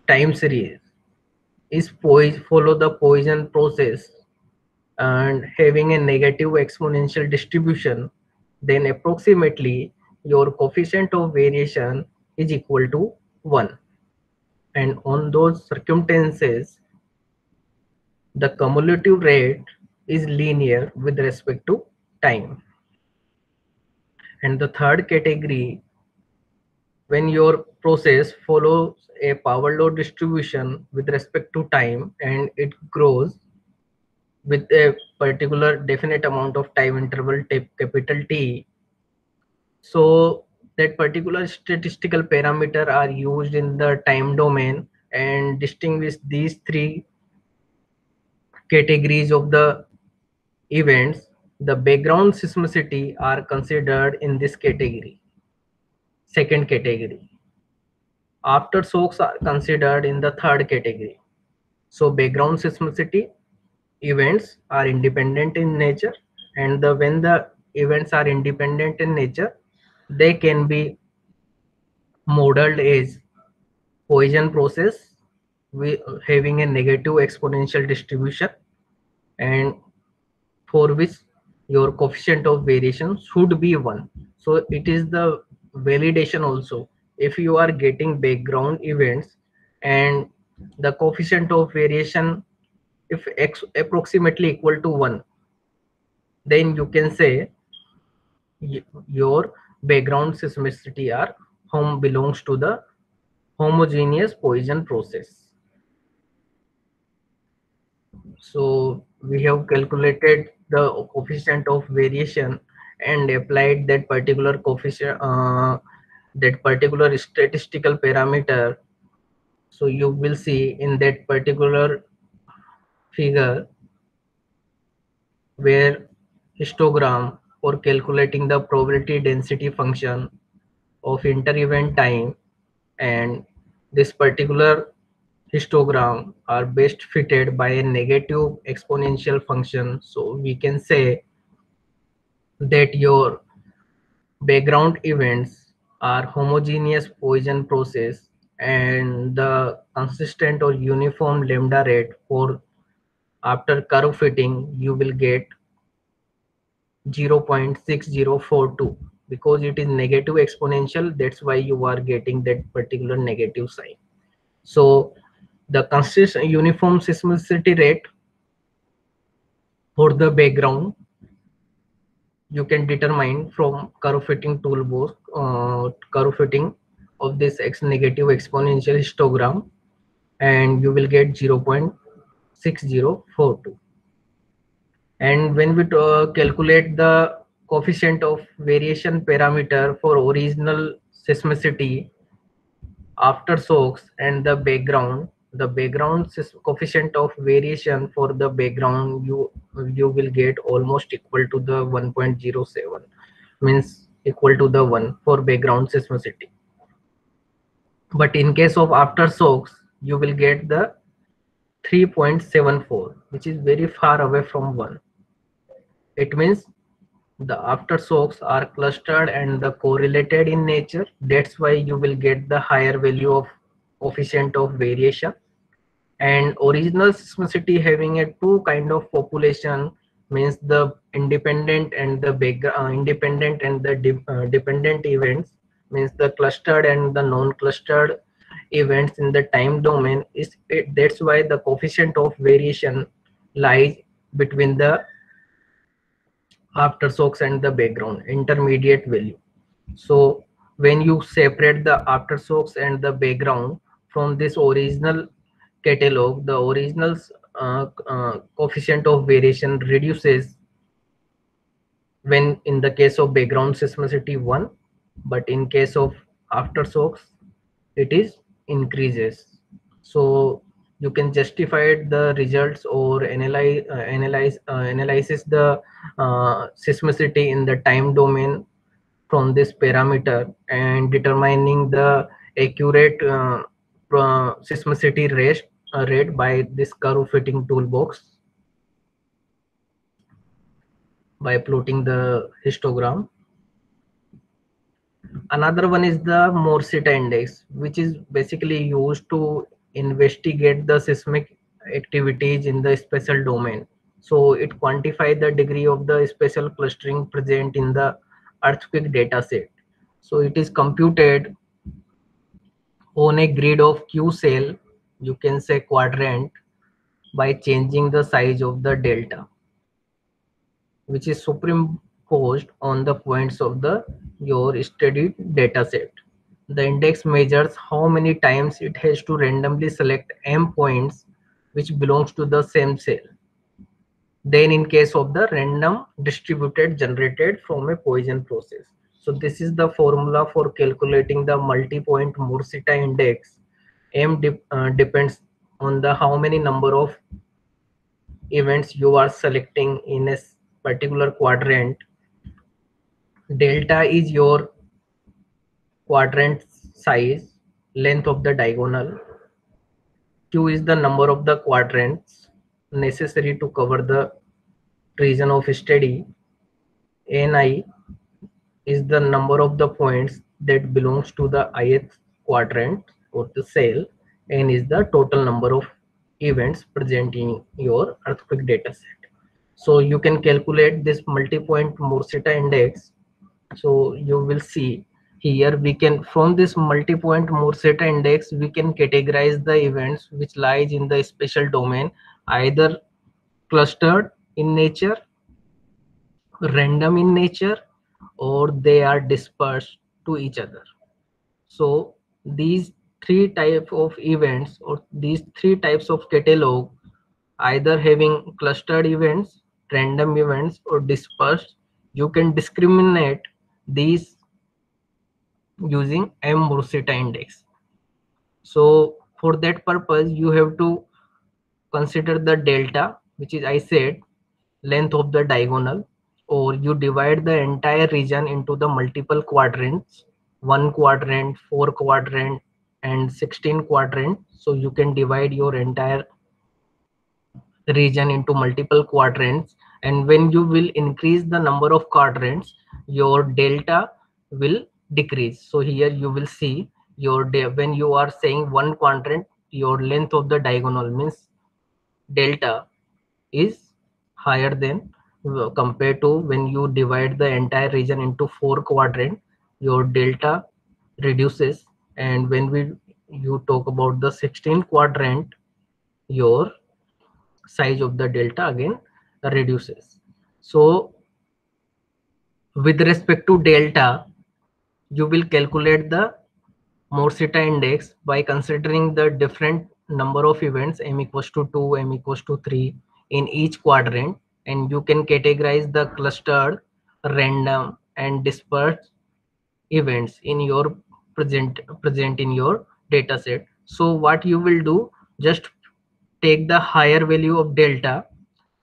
time series is follow the Poisson process and having a negative exponential distribution, then approximately your coefficient of variation is equal to 1. And on those circumstances, the cumulative rate is linear with respect to time. And the third category, when your process follows a power law distribution with respect to time and it grows with a particular definite amount of time interval capital T. So that particular statistical parameter are used in the time domain and distinguish these three categories of the events. The background seismicity are considered in this category, second category. Aftershocks are considered in the third category. So background seismicity events are independent in nature, and when the events are independent in nature, they can be modeled as Poisson process having a negative exponential distribution, and for which your coefficient of variation should be 1. So it is the validation also. If you are getting background events and the coefficient of variation if x approximately equal to 1, then you can say your background seismicity are belongs to the homogeneous Poisson process. So we have calculated the coefficient of variation and applied that particular coefficient, that particular statistical parameter. So you will see in that particular figure where histogram for calculating the probability density function of inter-event time, and this particular histogram are best fitted by a negative exponential function. So we can say that your background events are homogeneous Poisson process, and the consistent or uniform lambda rate for after curve fitting you will get 0.6042, because it is negative exponential. That's why you are getting that particular negative sign. So the consistent uniform seismicity rate for the background you can determine from curve fitting toolbox, curve fitting of this x negative exponential histogram, and you will get 0.6042. And when we calculate the coefficient of variation parameter for original seismicity, aftershocks and the background, coefficient of variation for the background, you will get almost equal to the 1.07, means equal to the 1 for background seismicity. But in case of aftershocks, you will get the 3.74, which is very far away from 1. It means the aftershocks are clustered and the correlated in nature. That's why you will get the higher value of coefficient of variation. And original seismicity having a two kind of population, means the independent and the dependent events, means the clustered and the non-clustered events in the time domain that's why the coefficient of variation lies between the aftershocks and the background intermediate value. So when you separate the aftershocks and the background from this original catalog, the original's coefficient of variation reduces when in the case of background seismicity 1, but in case of aftershocks it is increases. So you can justify the results or analyze the seismicity in the time domain from this parameter and determining the accurate seismicity rate by this curve fitting toolbox by plotting the histogram. Another one is the Morsita index, which is basically used to investigate the seismic activities in the spatial domain. So it quantifies the degree of the spatial clustering present in the earthquake data set. So it is computed on a grid of Q cell, you can say quadrant, by changing the size of the delta, which is superimposed on the points of the your studied data set. The index measures how many times it has to randomly select m points which belongs to the same cell. Then in case of the random distributed generated from a Poisson process. So this is the formula for calculating the multi-point Morsita index. M depends on the how many number of events you are selecting in a particular quadrant. Delta is your quadrant size, length of the diagonal. Q is the number of the quadrants necessary to cover the region of study. Ni is the number of the points that belongs to the ith quadrant or the cell. N is the total number of events present in your earthquake data set. So you can calculate this multi-point Morsita index. So you will see here we can, from this multi-point Morsita index, we can categorize the events which lies in the spatial domain, either clustered in nature, random in nature, or they are dispersed to each other. So these three types of events or these three types of catalog, either having clustered events, random events, or dispersed, you can discriminate these using M Morsita index. So for that purpose, you have to consider the delta, which is I said length of the diagonal, or you divide the entire region into the multiple quadrants, 1 quadrant, 4 quadrant, and 16 quadrant. So you can divide your entire region into multiple quadrants, and when you will increase the number of quadrants, your delta will decrease. So here you will see your when you are saying 1 quadrant, your length of the diagonal means delta is higher than compared to when you divide the entire region into 4 quadrant, your delta reduces. And when you talk about the 16 quadrant, your size of the delta again reduces. So with respect to delta, you will calculate the Morsita index by considering the different number of events, m equals to 2, m equals to 3 in each quadrant, and you can categorize the clustered, random, and dispersed events in your present in your data set. So what you will do, just take the higher value of delta,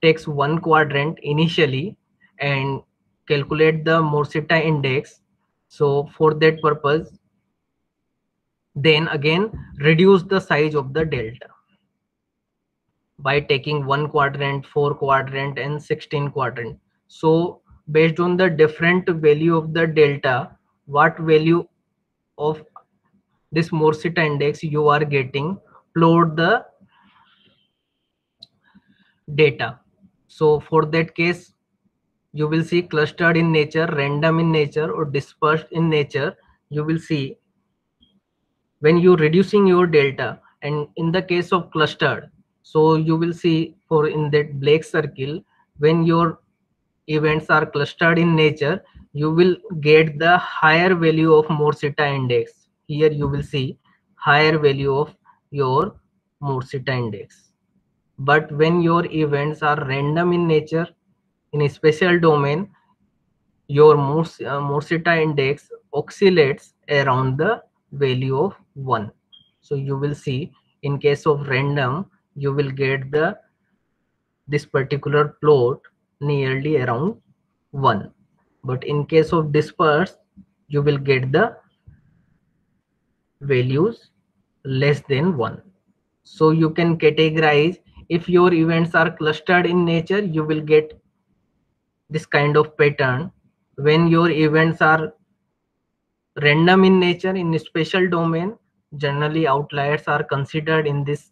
takes one quadrant initially, and calculate the Morsita index. So for that purpose, then again reduce the size of the delta by taking one quadrant, 4 quadrant, and 16 quadrant. So based on the different value of the delta, what value of this Morsita index you are getting, plot the data. So for that case, you will see clustered in nature, random in nature, or dispersed in nature. You will see when you reducing your delta, and in the case of clustered, so you will see for in that black circle, when your events are clustered in nature, you will get the higher value of Morsita index. Here you will see higher value of your Morsita index. But when your events are random in nature in a special domain, your Morsita index oscillates around the value of 1. So you will see in case of random, you will get the this particular plot nearly around 1. But in case of dispersed, you will get the values less than 1. So you can categorize, if your events are clustered in nature, you will get this kind of pattern. When your events are random in nature in a special domain, generally outliers are considered in these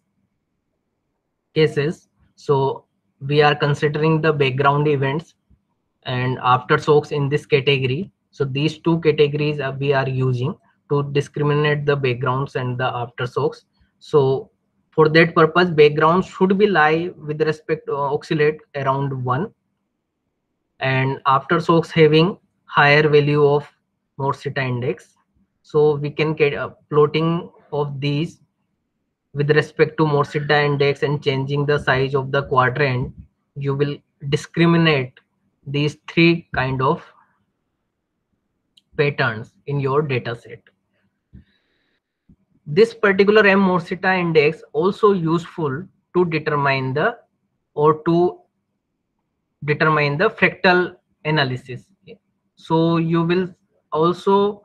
cases. So we are considering the background events and aftershocks in this category. So these two categories we are using to discriminate the backgrounds and the aftershocks. So for that purpose, background should be lie with respect to oscillate around 1, and aftershocks having higher value of Morsita index. So we can get a plotting of these with respect to Morsita index and changing the size of the quadrant. You will discriminate these three kind of patterns in your data set. This particular M Morsita index also useful to determine the fractal analysis. So you will also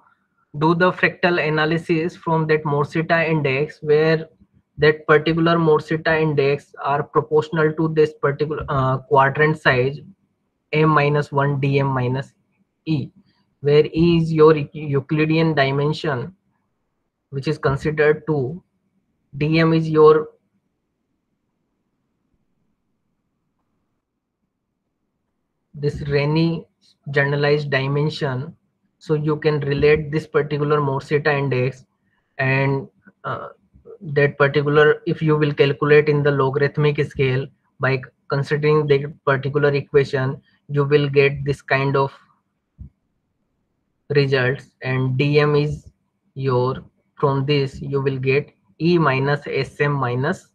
do the fractal analysis from that Morsita index, where that particular Morsita index are proportional to this particular quadrant size m minus 1 dm minus e, where e is your Euclidean dimension, which is considered 2. dm is your this Renyi generalized dimension. So you can relate this particular Morsita index, and that particular, if you will calculate in the logarithmic scale by considering the particular equation, you will get this kind of results. And dm is your, from this you will get e minus sm minus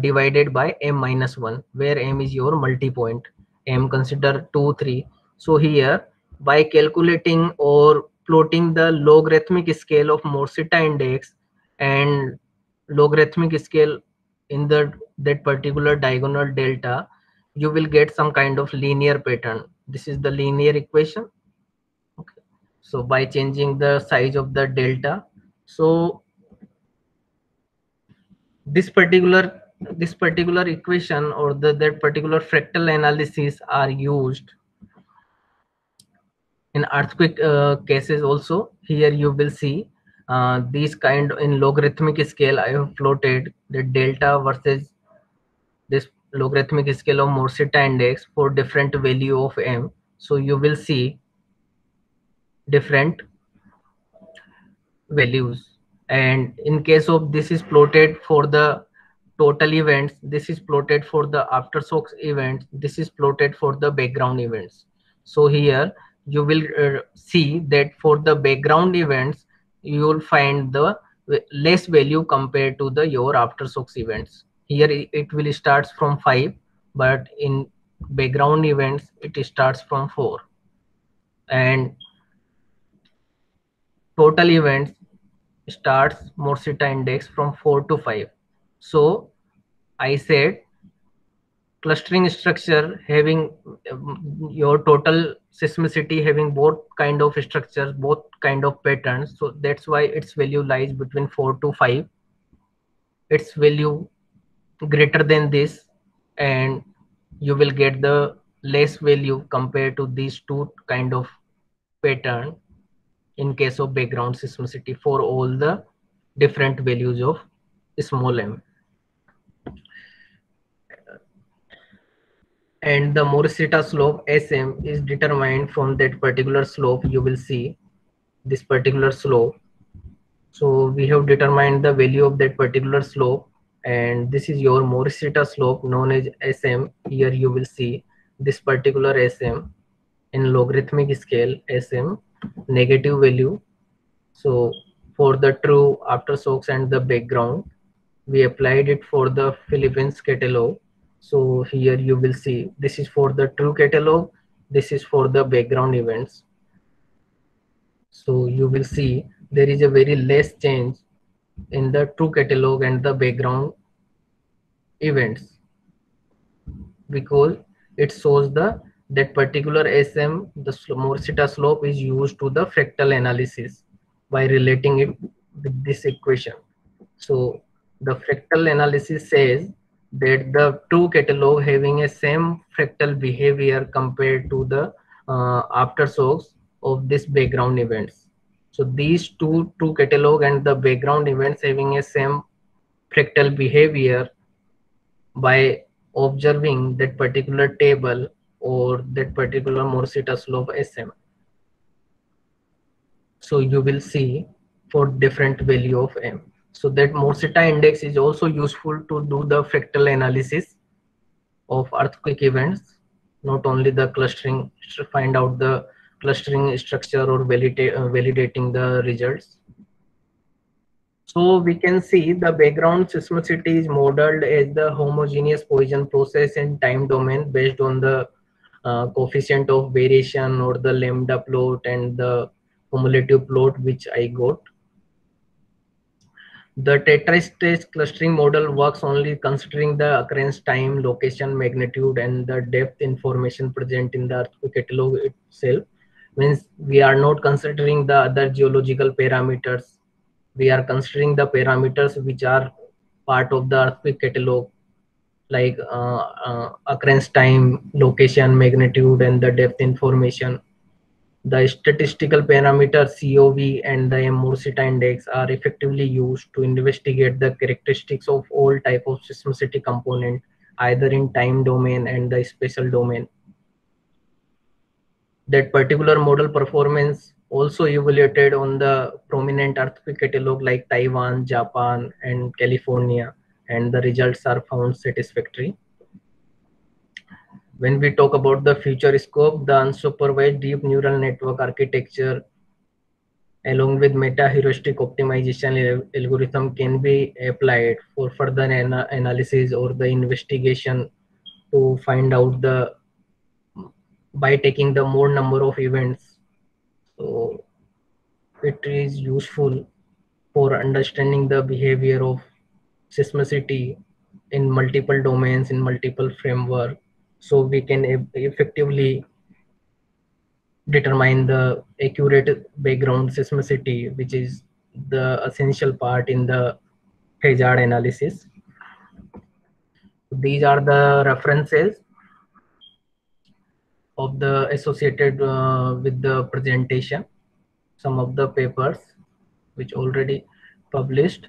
divided by m minus 1, where m is your multi-point, m consider 2 3. So here, by calculating or plotting the logarithmic scale of Morsita index and logarithmic scale in the that particular diagonal delta, you will get some kind of linear pattern. This is the linear equation. Okay. So by changing the size of the delta, so this particular equation or that particular fractal analysis are used in earthquake cases also. Here you will see these kind in logarithmic scale. I have plotted the delta versus this logarithmic scale of Morsita index for different value of m. So you will see different values, and in case of this is plotted for the total events, this is plotted for the aftershocks events, this is plotted for the background events. So here you will see that for the background events you will find the less value compared to the your aftershocks events. Here it will starts from 5, but in background events it starts from 4, and total events starts Morita index from 4 to 5. So I said clustering structure having your total seismicity having both kind of structures, both kind of patterns. So that's why its value lies between 4 to 5. Its value greater than this, and you will get the less value compared to these two kind of pattern in case of background seismicity for all the different values of small m. And the Morita slope Sm is determined from that particular slope. You will see this particular slope. So we have determined the value of that particular slope, and this is your Morita slope known as Sm. Here you will see this particular Sm in logarithmic scale Sm negative value. So for the true aftershocks and the background, we applied it for the Philippines catalog. So here you will see this is for the true catalog, this is for the background events. So you will see there is a very less change in the true catalog and the background events, because it shows that particular SM, the Morita slope is used to the fractal analysis by relating it with this equation. So the fractal analysis says that the true catalog having a same fractal behavior compared to the aftershocks of this background events. So these two true catalog and the background events having a same fractal behavior by observing that particular table or that particular Morita slope SM. So you will see for different value of m. So that Morita index is also useful to do the fractal analysis of earthquake events, not only the clustering, to find out the clustering structure or validating the results. So we can see the background seismicity is modeled as the homogeneous Poisson process in time domain based on the coefficient of variation or the lambda plot and the cumulative plot which I got. The tetrastage clustering model works only considering the occurrence time, location, magnitude, and the depth information present in the earthquake catalog itself. Means we are not considering the other geological parameters. We are considering the parameters which are part of the earthquake catalog, like occurrence time, location, magnitude, and the depth information. The statistical parameter COV and the Morita index are effectively used to investigate the characteristics of all type of seismicity component, either in time domain and the spatial domain. That particular model performance also evaluated on the prominent earthquake catalog like Taiwan, Japan, and California, and the results are found satisfactory. When we talk about the future scope, the unsupervised deep neural network architecture along with meta-heuristic optimization algorithm can be applied for further analysis or the investigation to find out the by taking the more number of events. So it is useful for understanding the behavior of seismicity in multiple domains, in multiple framework, so we can effectively determine the accurate background seismicity, which is the essential part in the hazard analysis. These are the references of the associated with the presentation. Some of the papers which already published.